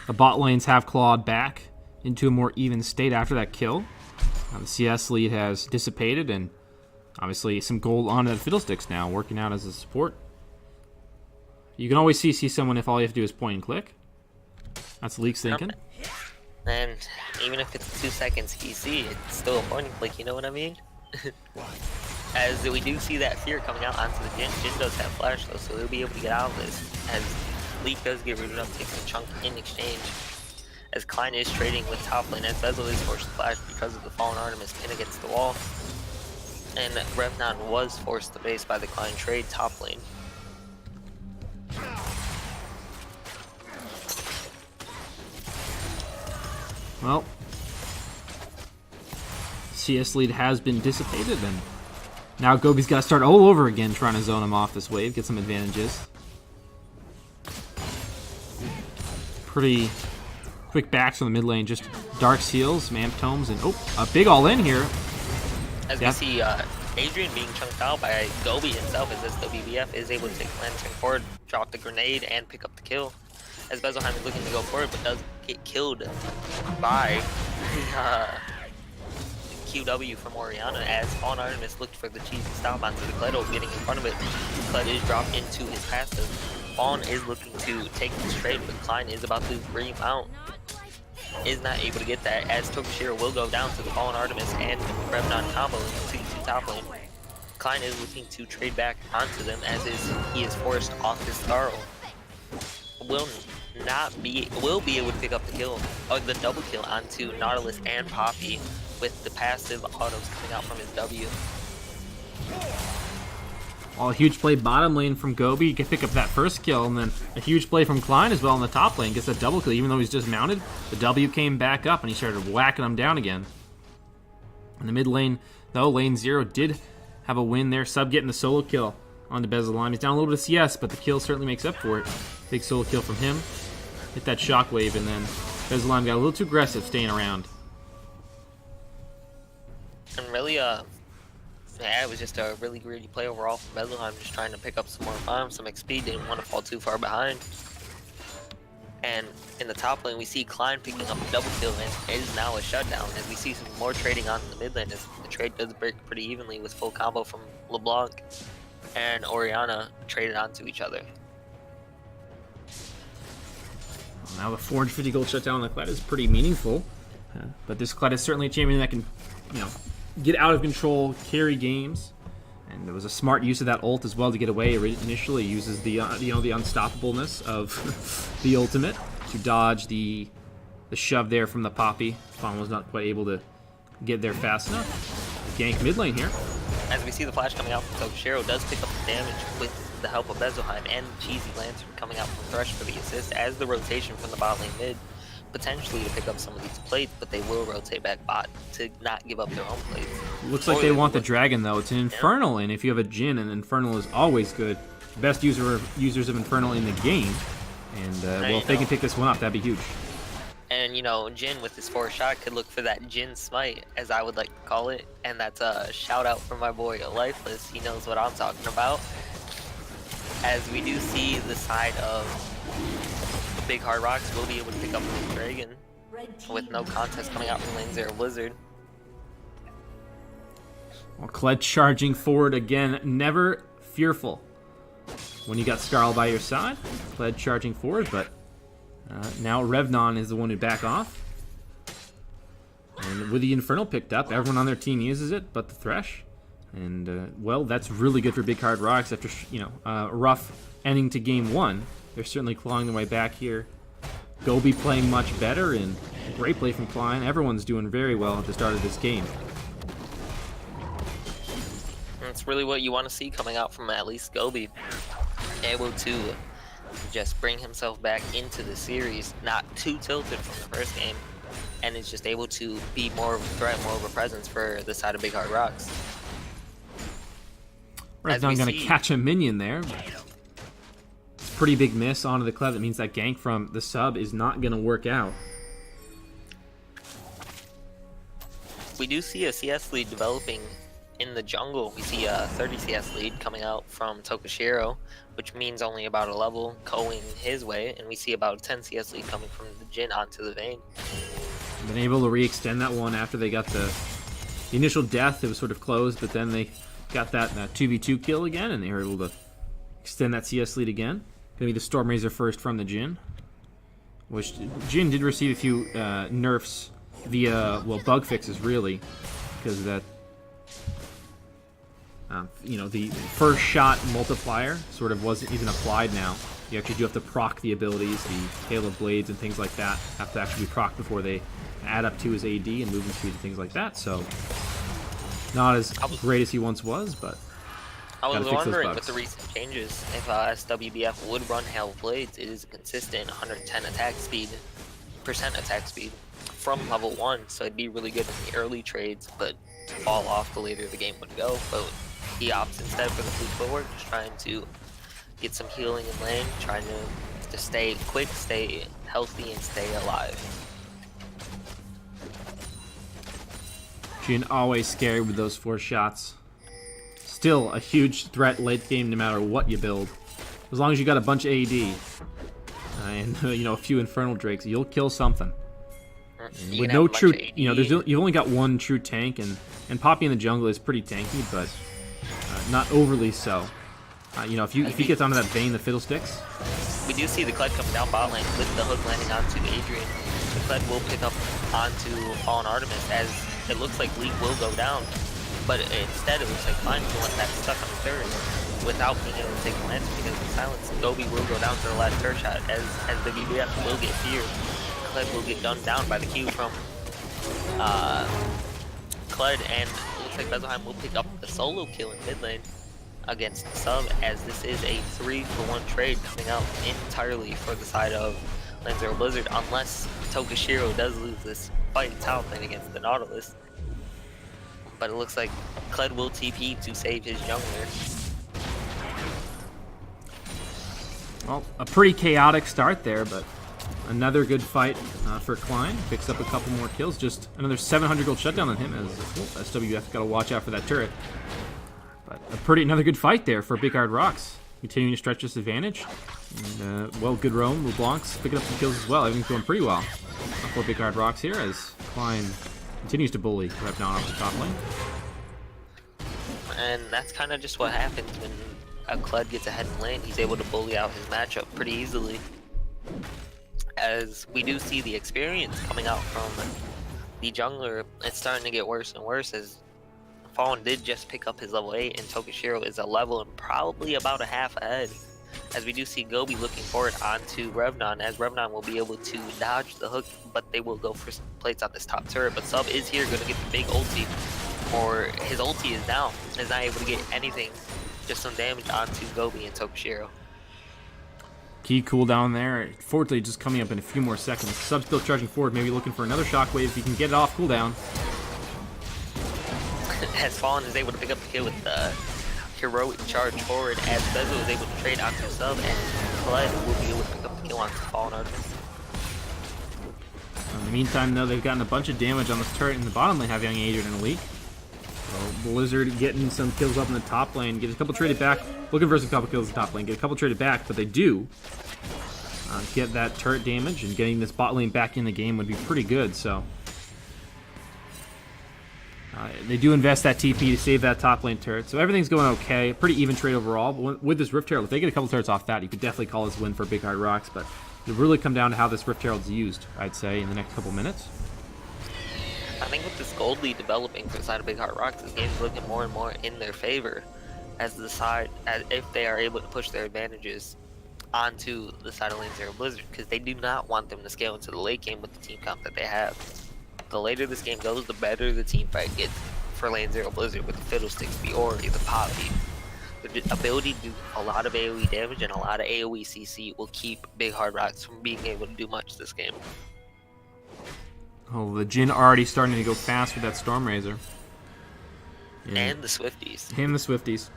the bot lanes have clawed back into a more even state after that kill. The CS lead has dissipated, and obviously some gold on the Fiddlesticks now, working out as a support. You can always see someone if all you have to do is point and click. That's Leak's thinking. And even if it's 2 seconds EC, it's still a point and click, you know what I mean? As we do see that fear coming out onto the Jhin. Jhin does have flash though, so he'll be able to get out of this. As Leak does get rooted up, takes a chunk in exchange. As Klein is trading with top lane, as Bezel is forced to flash because of the Fallen Artemis pin against the wall. And Revnon was forced to base by the Klein trade top lane. Well, CS lead has been dissipated, and now Gobi's got to start all over again trying to zone him off this wave, get some advantages. Pretty quick backs on the mid lane, just Dark Seals, Mamp Tomes, and oh, a big all-in here. As we see Adrian being chunked out by Gobi himself, as SWBF is able to take the Lantern forward, drop the grenade, and pick up the kill. As Bezelheim is looking to go forward, but does get killed by QW from Orianna, as Fallen Artemis looked for the cheesy stop onto the Kledo, getting in front of it. Kled is dropped into his passive. Fallen is looking to take this trade, but Klein is about to remount. Is not able to get that, as Tokashiro will go down to the Fallen Artemis and Revnon combo into the top lane. Klein is looking to trade back onto them, as he is forced off his Starl. Will be able to pick up the kill, or the double kill onto Nautilus and Poppy, with the passive autos coming out from his W. Well, a huge play bottom lane from Gobi. He can pick up that first kill, and then a huge play from Klein as well in the top lane. Gets a double kill, even though he's just mounted. The W came back up, and he started whacking him down again. In the mid lane, though, lane 0 did have a win there. Sub getting the solo kill on the Bezelheim. He's down a little bit of CS, but the kill certainly makes up for it. Big solo kill from him. Hit that shockwave, and then Bezelheim got a little too aggressive staying around. And really, yeah, it was just a really greedy play overall from Bezelheim, just trying to pick up some more farm, some XP, didn't want to fall too far behind. And in the top lane, we see Klein picking up a double kill, and it is now a shutdown, as we see some more trading on the mid lane, as the trade does break pretty evenly with full combo from LeBlanc and Orianna traded onto each other. Now the 450 gold shutdown on the Kled is pretty meaningful, but this Kled is certainly a champion that can, get out of control, carry games, and there was a smart use of that ult as well to get away. Initially, uses the the unstoppableness of the ultimate to dodge the shove there from the Poppy. Fawn was not quite able to get there fast enough. Gank mid lane here. As we see the flash coming out from Tokashiro, does pick up the damage with the help of Bezelheim and Cheesy Lantern coming out from Thresh for the assist, as the rotation from the bot lane mid, potentially to pick up some of these plates, but they will rotate back bot to not give up their own plates. Looks like they want the Dragon, though. It's an Infernal, and if you have a Jhin, an Infernal is always good. Best users of Infernal in the game, and well, if they can pick this one up, that'd be huge. And Jhin with his 4th shot could look for that Jhin smite, as I would like to call it, and that's a shout out from my boy Lifeless. He knows what I'm talking about. As we do see the side of the Big Hard Rocks will be able to pick up the Dragon with no contest coming out from lane 0 Blizzard. Well, Kled charging forward again, never fearful when you got Skarl by your side. Kled charging forward, but now Revnon is the one who back off. And with the Infernal picked up, everyone on their team uses it, but the Thresh. And, well, that's really good for Big Hard Rocks after, a rough ending to game 1. They're certainly clawing their way back here. Gobi playing much better, and great play from Klein. Everyone's doing very well at the start of this game. That's really what you want to see coming out from at least Gobi. Able to just bring himself back into the series, not too tilted from the first game, and is just able to be more of a threat, more of a presence for the side of Big Hard Rocks. Revnon going to catch a minion there. Pretty big miss onto the Clev. That means that gank from the sub is not going to work out. We do see a CS lead developing in the jungle. We see a 30 CS lead coming out from Tokushiro, which means only about a level going his way, and we see about a 10 CS lead coming from the Jhin onto the Vayne. Been able to re-extend that one after they got the initial death. It was sort of closed, but then they got that 2v2 kill again, and they were able to extend that CS lead again. Gonna be the Storm Razor first from the Jhin, which Jhin did receive a few nerfs via, well, bug fixes really, because of that, you know, the first shot multiplier sort of wasn't even applied now. You actually do have to proc the abilities, the Hail of Blades and things like that, have to actually be proc before they add up to his AD and movement speed and things like that, so not as great as he once was, but I was wondering with the recent changes if SWBF would run Hail of Blades. It is a consistent 110 attack speed, percent attack speed from level 1, so it'd be really good in the early trades, but fall off the later the game would go. But he opts instead for the fleet footwork, just trying to get some healing in lane, trying to stay quick, stay healthy, and stay alive. Jhin always scary with those 4 shots. Still a huge threat late game no matter what you build. As long as you got a bunch of AD and you know, a few Infernal Drakes, you'll kill something. With no true, you know, you've only got one true tank, and Poppy in the jungle is pretty tanky, but not overly so. You know, if he gets onto that Vayne, the Fiddlesticks. We do see the Kled coming down bot lane with the hook landing onto Adrian. The Kled will pick up onto Fallen Artemis, as it looks like League will go down, but instead it looks like Klein will let that stuck on the third without being able to take the lantern because of the silence. Gobi will go down to the last third shot as the BBF will get feared. Kled will get gunned down by the Q from Kled, and it looks like Bezelheim will pick up the solo kill in mid lane against the sub, as this is a 3-for-1 trade coming out entirely for the side of LZBLZ, unless Tokushiro does lose this fight top lane against the Nautilus. But it looks like Kled will TP to save his jungler. Well, a pretty chaotic start there, but another good fight for Klein. Picks up a couple more kills. Just another 700 gold shutdown on him, as SWF got to watch out for that turret. But another good fight there for Big Hard Rocks. Continuing to stretch this advantage. And, well, good roam. LeBlanc's picking up some kills as well. Everything's going pretty well for Big Hard Rocks here, as Klein continues to bully Revnon off the top lane. And that's kind of just what happens when a Kled gets ahead in lane. He's able to bully out his matchup pretty easily. As we do see the experience coming out from the jungler, it's starting to get worse and worse, as Fallen did just pick up his level 8, and Tokushiro is a level and probably about a half ahead. As we do see Gobi looking forward onto Revnon, as Revnon will be able to dodge the hook, but they will go for some plates on this top turret. But Sub is here, going to get the big ulti, or his ulti is down, is not able to get anything, just some damage onto Gobi and Tokushiro. Key cooldown there. Fortunately, just coming up in a few more seconds. Sub still charging forward, maybe looking for another shockwave if he can get it off cooldown. As Fallen is able to pick up the kill with the heroic charge forward, as Bezo is able to trade onto Sub, and Kled will be able to pick up the kill onto Fallen Artemis. In the meantime, though, they've gotten a bunch of damage on this turret in the bottom lane, having Adrian in a leak. So Blizzard getting some kills up in the top lane, get a couple traded back, looking for some couple kills in the top lane, get a couple traded back, but they do get that turret damage, and getting this bot lane back in the game would be pretty good, so they do invest that TP to save that top lane turret, so everything's going okay. Pretty even trade overall, but with this Rift Herald, if they get a couple turrets off that, you could definitely call this a win for Big Hard Rocks, but it'll really come down to how this Rift Herald's used, I'd say, in the next couple minutes. I think with this gold lead developing for the side of Big Hard Rocks, this game's looking more and more in their favor, as if they are able to push their advantages onto the side of LZBLZ, because they do not want them to scale into the late game with the team comp that they have. The later this game goes, the better the team fight gets for LZBLZ with the Fiddlesticks, the Ori, the Poppy, The ability to do a lot of AoE damage and a lot of AoE CC will keep Big Hard Rocks from being able to do much this game. Oh, the Jhin already starting to go fast with that Storm Razor. And the Swifties. And the Swifties.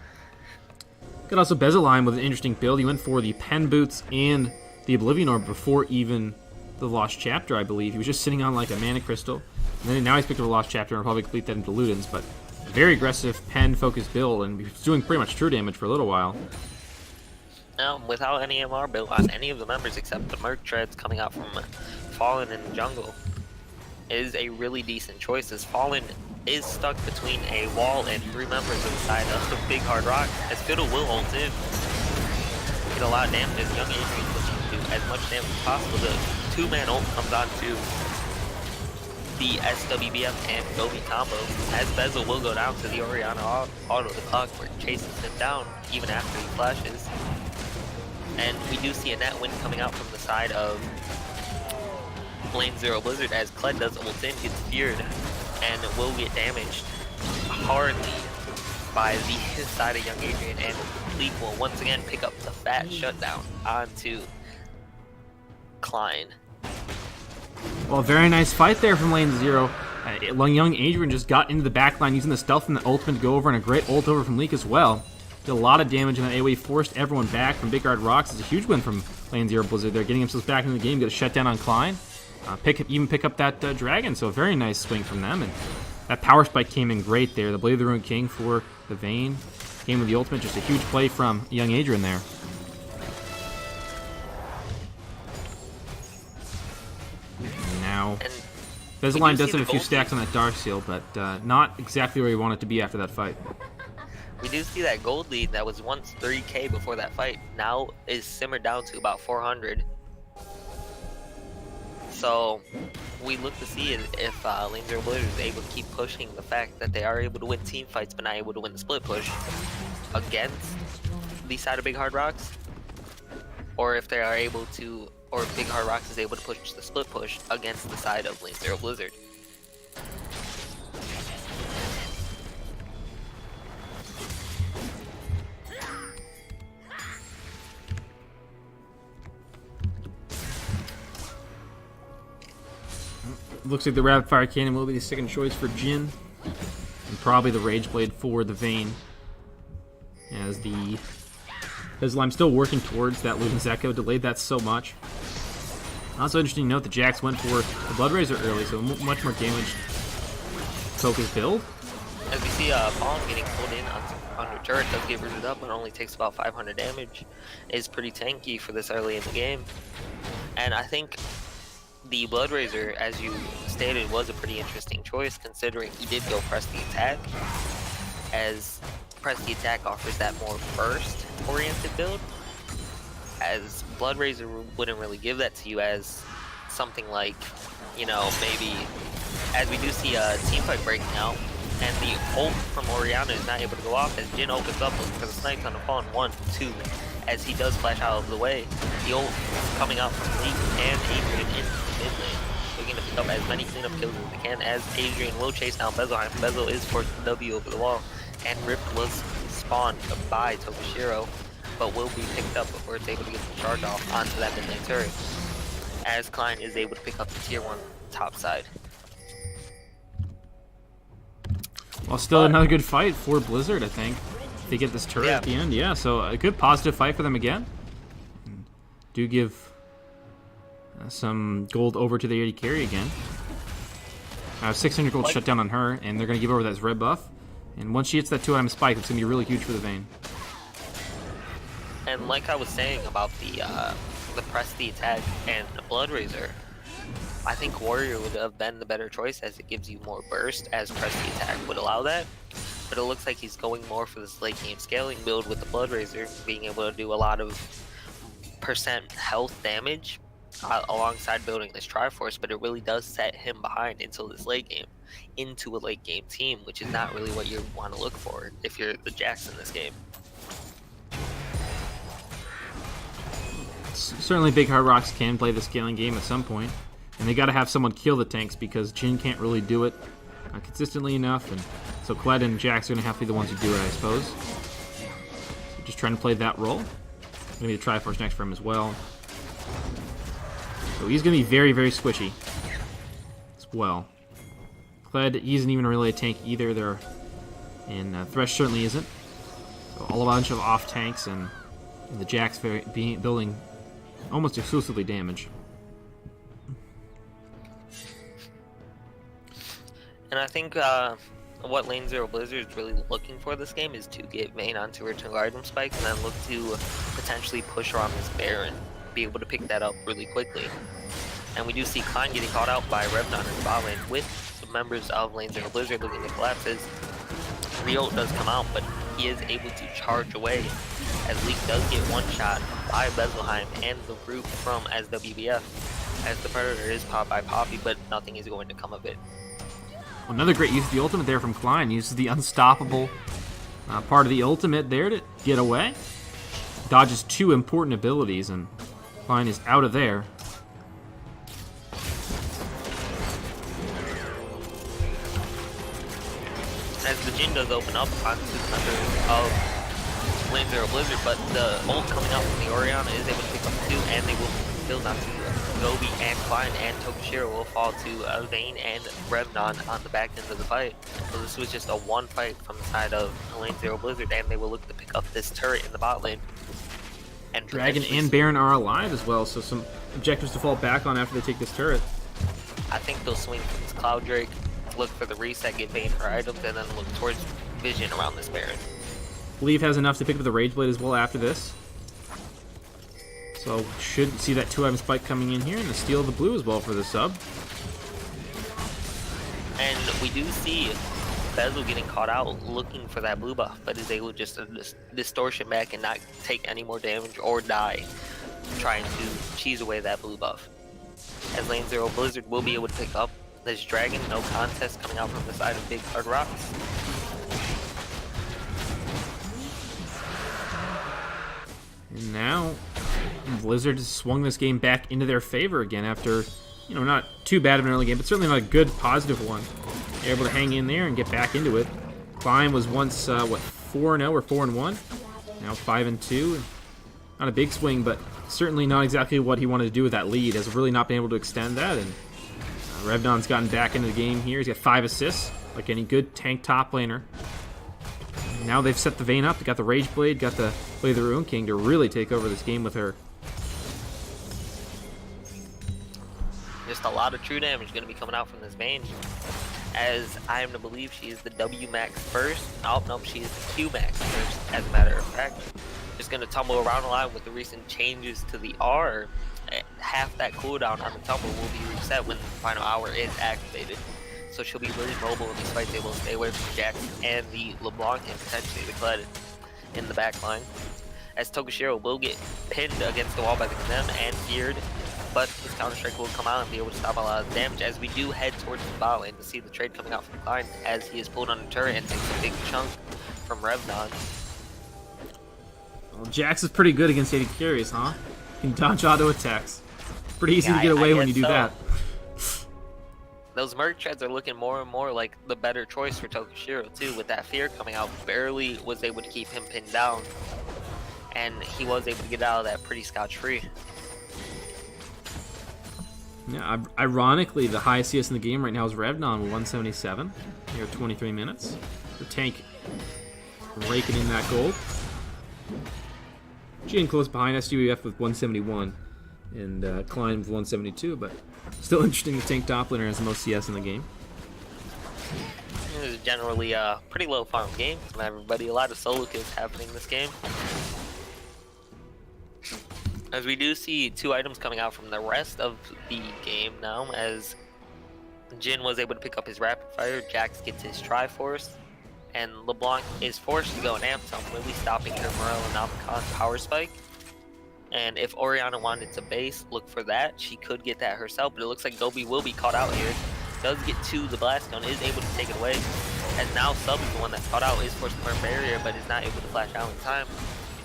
Got also Bezeline with an interesting build. He went for the Pen Boots and the Oblivion Orb before even the Lost Chapter, I believe. He was just sitting on like a Mana Crystal. And then now he's picked up a Lost Chapter and will probably complete that into Ludens. But a very aggressive pen-focused build, and he's doing pretty much true damage for a little while. Without any MR built on any of the members except the Merc Treads coming out from Fallen in the jungle is a really decent choice, as Fallen is stuck between a wall and 3 members inside of the Big Hard Rock, as Fiddle will ult in. Get a lot of damage as Young Adrian looking to do as much damage as possible. The 2-man ult comes on to the SWBF and Gobi combo, as Bezel will go down to the Orianna auto the clock, where it chases him down even after he flashes. And we do see a net win coming out from the side of Lane Zero Blizzard, as Kled does ult in, gets feared, and will get damaged hardly by the side of Young Adrian, and Leap will once again pick up the fat shutdown onto Klein. Well, very nice fight there from Lane Zero. Young Adrian just got into the backline using the stealth and the ultimate to go over, and a great ult over from Leak as well. Did a lot of damage in that AoE, forced everyone back from Big Hard Rocks. It's a huge win from Lane Zero Blizzard. They're getting themselves back into the game, get a shutdown on Klein. Even pick up that dragon, so a very nice swing from them. And that power spike came in great there. The Blade of the Ruined King for the Vayne. Came with the ultimate, just a huge play from Young Adrian there. And now, Bezeline does have a few stacks on that Darkseal, but not exactly where he wanted to be after that fight. We do see that gold lead that was once 3k before that fight, now is simmered down to about 400. So we look to see if Lane Zero Blizzard is able to keep pushing the fact that they are able to win team fights but not able to win the split push against the side of Big Hard Rocks, or if they are able to, or if Big Hard Rocks is able to push the split push against the side of Lane Zero Blizzard. Looks like the Rapid Fire Cannon will be the second choice for Jhin, and probably the Rage Blade for the Vayne. As I'm still working towards that Luden's Echo, delayed that so much. Also interesting to note that Jax went for the Blood Razor early, so much more damage focused build. As we see Fallen getting pulled in on her turret, does get rooted up, but only takes about 500 damage. Is pretty tanky for this early in the game. And I think the Blood Razor, as you stated, was a pretty interesting choice, considering he did go Press the Attack, as Press the Attack offers that more burst-oriented build, as Blood Razor wouldn't really give that to you as something like, you know, maybe, as we do see a team fight breaking out, and the ult from Orianna is not able to go off, as Jhin opens up looking for the snipes on the Fallen 1, 2, as he does flash out of the way. The ult coming out from Leak and Adrian in mid lane, looking to pick up as many cleanup kills as they can, as Adrian will chase down Bezelheim. Bezel is forced the W over the wall, and Rift was spawned by Tokushiro, but will be picked up before it's able to get the charge off onto that mid lane turret, as Klein is able to pick up the tier 1 top side. Well, still another good fight for Blizzard, I think. They get this turret at the end, yeah. So a good positive fight for them again. And do give some gold over to the AD carry again. 600 gold shut down on her, and they're going to give over that red buff. And once she hits that 2-item spike, it's going to be really huge for the Vayne. And like I was saying about the Press the Attack and the Blood Razor, I think Warrior would have been the better choice, as it gives you more burst, as Press the Attack would allow that. But it looks like he's going more for this late game scaling build with the Blood Razor, being able to do a lot of percent health damage alongside building this Triforce, but it really does set him behind until this late game, into a late game team, which is not really what you want to look for if you're the Jax in this game. Certainly Big Hard Rocks can play the scaling game at some point, and they got to have someone kill the tanks, because Jhin can't really do it consistently enough, and so Kled and Jax are going to have to be the ones who do it, I suppose. just trying to play that role. Gonna be the Triforce next for him as well. So he's gonna be very, very squishy as well. Kled, he isn't even really a tank either there, and Thresh certainly isn't. So all a bunch of off tanks, and the Jax building almost exclusively damage. And I think what Lane Zero Blizzard is really looking for this game is to get Vayne onto her 2 item spikes and then look to potentially push around this Baron, be able to pick that up really quickly. And we do see Klein getting caught out by Revnon in the bot lane with the members of Lane Zero Blizzard looking to collapse his. The ult does come out, but he is able to charge away as Leak does get one shot by Bezelheim and the root from SWBF as the Predator is popped by Poppy, but nothing is going to come of it. Another great use of the ultimate there from Klein. Uses the unstoppable part of the ultimate there to get away. Dodges 2 important abilities, and Klein is out of there. As the Jhin does open up onto the members of Lane Zero Blizzard, but the ult coming out from the Orianna is able to pick up 2, and they will still not to Gobi and Klein, and Tokushiro will fall to Vayne and Revnon on the back end of the fight. So this was just a 1 fight from the side of Lane Zero Blizzard, and they will look to pick up this turret in the bot lane. And Dragon and Baron are alive as well, so some objectives to fall back on after they take this turret. I think they'll swing for this Cloud Drake, look for the reset, get Vayne her items, and then look towards Vision around this Baron. Believe has enough to pick up the Rage Blade as well after this. So should see that 2 item spike coming in here, and the steal of the blue as well for the sub. And we do see Bezel getting caught out looking for that blue buff, but is able to just distortion back and not take any more damage or die trying to cheese away that blue buff. As Lane Zero Blizzard will be able to pick up this Dragon, no contest coming out from the side of Big Hard Rocks. And now Blizzard has swung this game back into their favor again after, you know, not too bad of an early game, but certainly not a good, positive one. They're able to hang in there and get back into it. Klein was once, 4-0 or 4-1? Now 5-2. Not a big swing, but certainly not exactly what he wanted to do with that lead. Has really not been able to extend that, and Revnon's gotten back into the game here. He's got 5 assists, like any good tank top laner. Now they've set the Vayne up. They got the Rage Blade, got the Blade of the Ruin King to really take over this game with her. Just a lot of true damage going to be coming out from this Vayne. As I am to believe she is the W max first. Oh, no, she is the Q max first, as a matter of fact. Just going to tumble around a lot with the recent changes to the R. Half that cooldown on the tumble will be reset when the final hour is activated. So she'll be really mobile in these fights, able to stay away from Jax and the LeBlanc and potentially the Kled in the back line. As Tokushiro will get pinned against the wall by the Condemned and feared, but his Counter-Strike will come out and be able to stop a lot of damage as we do head towards the bot lane to see the trade coming out from Klein as he is pulled on the turret and takes a big chunk from Revnon. Well, Jax is pretty good against AD carries, huh? He can dodge auto attacks. Pretty easy Yeah, to get away I when you do guess so. that. Those Merc treads are looking more and more like the better choice for Tokushiro too, with that fear coming out. Barely was able to keep him pinned down, and he was able to get out of that pretty scotch-free. Yeah, ironically, the highest CS in the game right now is Revnon with 177. Here, 23 minutes. The tank raking in that gold. Jhin close behind SWF with 171, and Klein with 172, but still interesting. The tank top laner has the most CS in the game. This is generally a pretty low farm game from everybody. A lot of solo kills happening in this game. As we do see 2 items coming out from the rest of the game now, as Jhin was able to pick up his rapid fire, Jax gets his Triforce, and LeBlanc is forced to go and amp some, really stopping her Morel and Namakan's power spike. And if Orianna wanted to base, look for that. She could get that herself, but it looks like Gobi will be caught out here. Does get to the blast gun, is able to take it away. As now Sub is the one that's caught out, is forced to burn barrier, but is not able to flash out in time.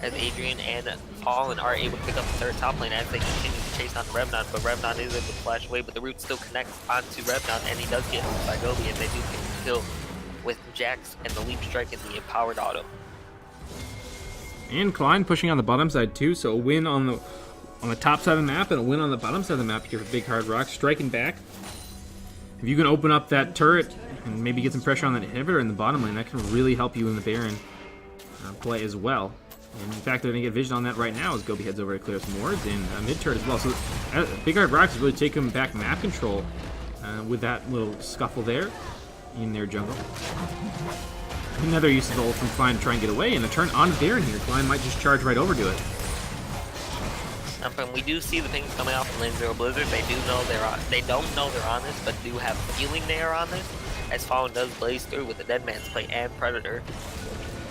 As Adrian and Fallen are able to pick up the third top lane as they continue to chase on Revnon, but Revnon is able to flash away, but the root still connects onto Revnon, and he does get hit by Gobi, and they do get the kill with Jax and the leap strike and the empowered auto. And Klein pushing on the bottom side too, so a win on the top side of the map and a win on the bottom side of the map here for Big Hard Rock, striking back. If you can open up that turret and maybe get some pressure on that inhibitor in the bottom lane, that can really help you in the Baron play as well. And in fact, they're going to get vision on that right now as Gobi heads over to clear some wards and mid turret as well. So Big Hard Rock is really taking back map control with that little scuffle there in their jungle. Another use of the ult from Klein to try and get away, and a turn on Baron here. Klein might just charge right over to it. We do see the pings coming out from Lane Zero Blizzard. They do know they're on. They don't know they're on this, but do have a feeling they are on this. As Fallen does blaze through with the Dead Man's Play and Predator,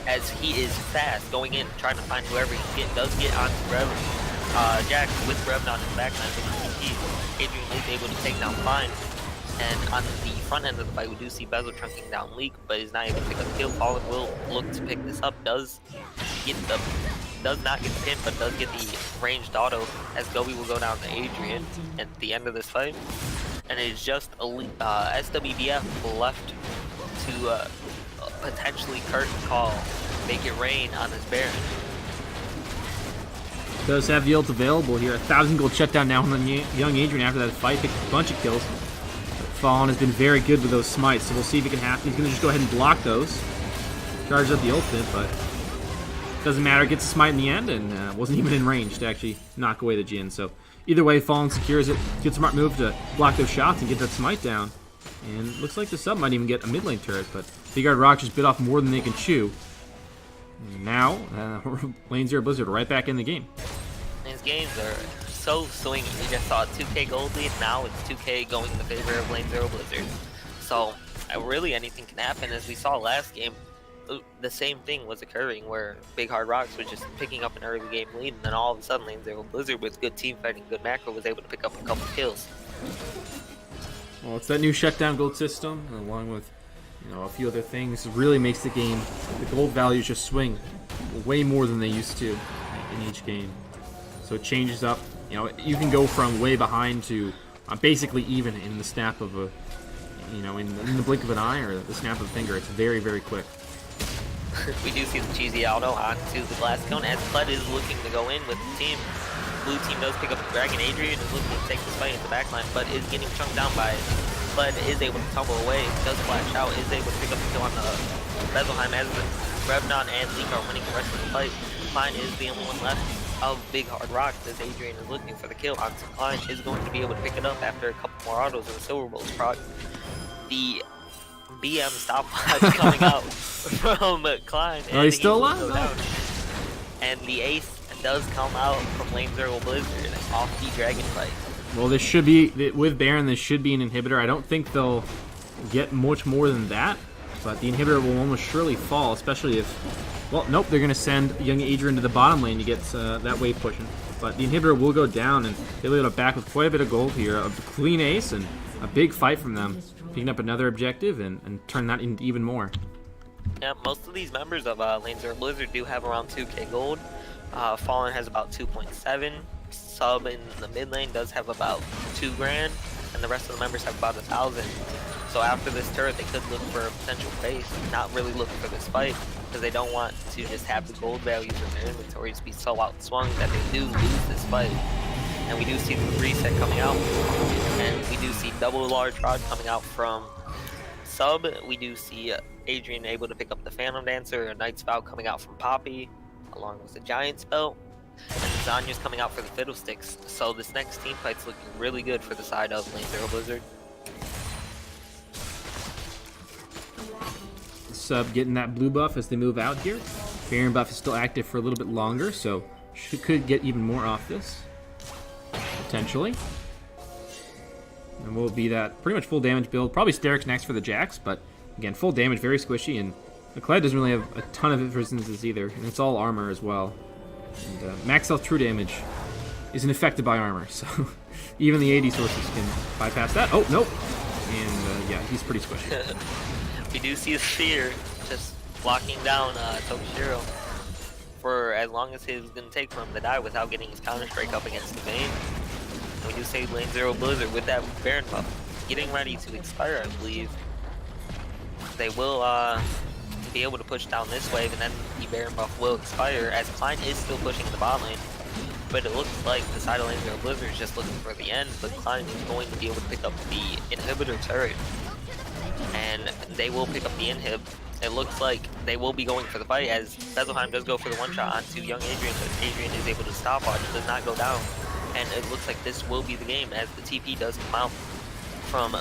as he is fast going in, trying to find whoever he does get onto Rev. Jack with Revnon in the backline, Adrian is able to take down Klein. And on the front end of the fight, we do see Bezel trunking down Leak, but is not able to pick up the kill. Fallen will look to pick this up. Does not get the pin, but does get the ranged auto, as Gobi will go down to Adrian at the end of this fight. And it is just SWBF left to potentially curtain call, make it rain on this Baron. Does have the ult available here. 1,000 gold shutdown now on the young Adrian after that fight. Picked a bunch of kills. Fallen has been very good with those smites, so we'll see if it can happen. He's going to just go ahead and block those. Charges up the ultimate, but doesn't matter. Gets a smite in the end, and wasn't even in range to actually knock away the Jhin. So either way, Fallen secures it. Good smart move to block those shots and get that smite down. And looks like the sub might even get a mid lane turret, but Big Hard Rock just bit off more than they can chew. And now, Lane Zero Blizzard right back in the game. These games are so swingy. We just saw a 2k gold lead, now it's 2k going in the favor of Lane Zero Blizzard. So really anything can happen. As we saw last game, the same thing was occurring where Big Hard Rocks was just picking up an early game lead, and then all of a sudden Lane Zero Blizzard with good team fighting, good macro, was able to pick up a couple kills. Well, it's that new shutdown gold system, along with a few other things, really makes the game, the gold values just swing way more than they used to in each game. So it changes up. You can go from way behind to basically even in the snap of a, in the blink of an eye or the snap of a finger. It's very, very quick. We do see the cheesy auto onto the glass cone as Kled is looking to go in with the team. Blue team does pick up the Dragon. Adrian is looking to take this fight in the backline, but is getting chunked down by it. Kled is able to tumble away, does flash out, is able to pick up the kill on the Bezelheim as Revnon and Leak are winning the rest of the fight. Klein is the only one left of Big Hard Rock, as Adrian is looking for the kill on Klein, is going to be able to pick it up after a couple more autos and the Silver Bolts proc. The BM stopwatch coming out from Klein. Oh, he's still alive? And the ace does come out from Lane Zero Blizzard off the Dragon fight. Well, this should be, with Baron, this should be an inhibitor. I don't think they'll get much more than that, but the inhibitor will almost surely fall, especially if, well, nope, they're going to send young Adrian to the bottom lane to get that wave pushing. But the inhibitor will go down, and they'll be able to back with quite a bit of gold here. A clean ace and a big fight from them, picking up another objective and turn that into even more. Yeah, most of these members of Lane Zero Blizzard do have around 2k gold. Fallen has about 2.7. Sub in the mid lane does have about 2 grand, and the rest of the members have about 1,000. So after this turret, they could look for a potential base, not really looking for this fight, because they don't want to just have the gold values in their inventories be so outswung that they do lose this fight. And we do see the reset coming out, and we do see double large rod coming out from Sub. We do see Adrian able to pick up the Phantom Dancer, a Knight's Vow coming out from Poppy, along with the Giant Spell. And Zanya's coming out for the Fiddlesticks. So this next team fight's looking really good for the side of Lane Zero Blizzard. Sub getting that blue buff as they move out here. Baron buff is still active for a little bit longer, so could get even more off this. Potentially. And will be that pretty much full damage build. Probably Sterix next for the Jax, but again, full damage, very squishy, and the Kled doesn't really have a ton of instances either, and it's all armor as well. And max health true damage isn't affected by armor, so even the AD sources can bypass that. Oh, nope. And yeah, he's pretty squishy. We do see the Sphere just blocking down Tokishiro for as long as it was going to take for him to die without getting his counter-strike up against the main. And we do see Lane Zero Blizzard with that Baron buff getting ready to expire, I believe. They will to be able to push down this wave, and then the Baron buff will expire, as Klein is still pushing the bot lane. But it looks like the side of Lane Zero Blizzard is just looking for the end, but Klein is going to be able to pick up the inhibitor turret. And they will pick up the inhib. It looks like they will be going for the fight, as Bezelheim does go for the one-shot onto young Adrian, but Adrian is able to stopwatch, does not go down. And it looks like this will be the game, as the TP does come out from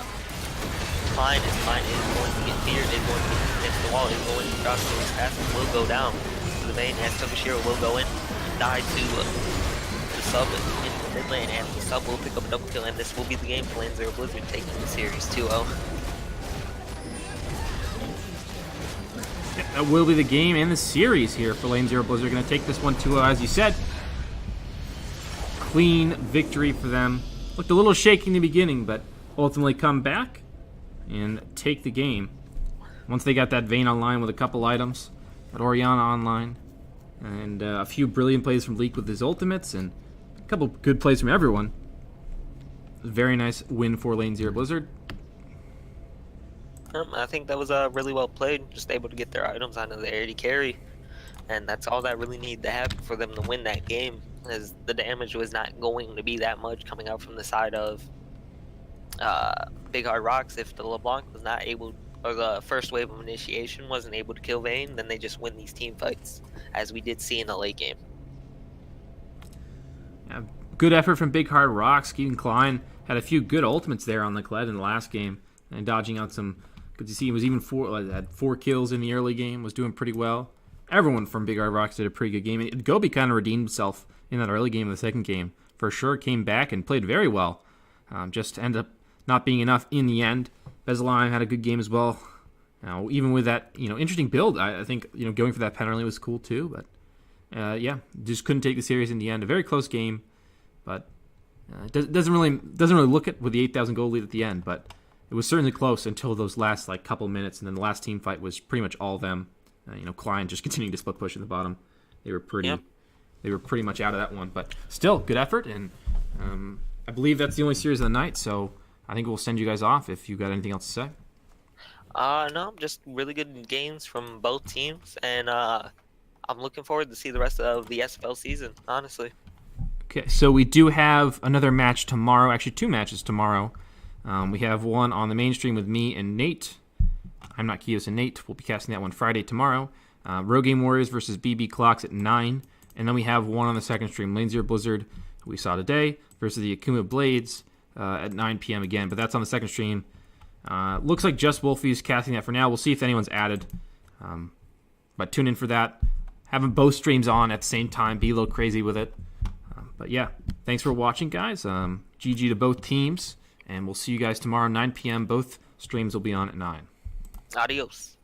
Klein, as Klein is going to get feared, is going to get against the wall, is going to cross the passes, will go down to the main, as Tokushiro will go in, die to the sub in the mid lane, and the sub will pick up a double kill, and this will be the game for Lane Zero Blizzard, taking the series 2-0. That will be the game and the series here for Lane Zero Blizzard. Going to take this one 2-0, as you said. Clean victory for them. Looked a little shaky in the beginning, but ultimately come back and take the game. Once they got that Vayne online with a couple items, got Orianna online, and a few brilliant plays from Leek with his ultimates, and a couple good plays from everyone. Very nice win for Lane Zero Blizzard. I think that was really well played, just able to get their items onto the AD carry, and that's all that really needed to happen for them to win that game, as the damage was not going to be that much coming out from the side of Big Hard Rocks. If the LeBlanc was not able, or the first wave of initiation wasn't able to kill Vayne, then they just win these team fights, as we did see in the late game. Yeah, good effort from Big Hard Rocks. Keaton Klein had a few good ultimates there on the Kled in the last game, and dodging out some. Good to see he was even had 4 kills in the early game, was doing pretty well. Everyone from Big Hard Rocks did a pretty good game. And Gobi kind of redeemed himself in that early game of the second game. For sure, came back and played very well. Just ended up not being enough in the end. Bezelheim had a good game as well. Now, even with that, interesting build, I think, going for that pen early was cool too. But yeah, just couldn't take the series in the end. A very close game, but it doesn't really look at with the 8,000 gold lead at the end. But it was certainly close until those last couple minutes, and then the last team fight was pretty much all them. Klein just continuing to split push in the bottom. They were pretty much out of that one, but still good effort, and I believe that's the only series of the night. So I think we'll send you guys off if you got anything else to say. No, just really good games from both teams, and I'm looking forward to see the rest of the SFL season, honestly. Okay, so we do have another match tomorrow. Actually, 2 matches tomorrow. We have one on the main stream with me and Nate. I'm not Kios and Nate. We'll be casting that one Friday tomorrow. Rogue Game Warriors versus BB Clocks at 9. And then we have one on the second stream, Lane Zero Blizzard, who we saw today, versus the Akuma Blades at 9 p.m. again. But that's on the second stream. Looks like just Wolfie's casting that for now. We'll see if anyone's added. But tune in for that. Having both streams on at the same time. Be a little crazy with it. But yeah, thanks for watching, guys. GG to both teams. And we'll see you guys tomorrow, 9 p.m. Both streams will be on at 9. Adios.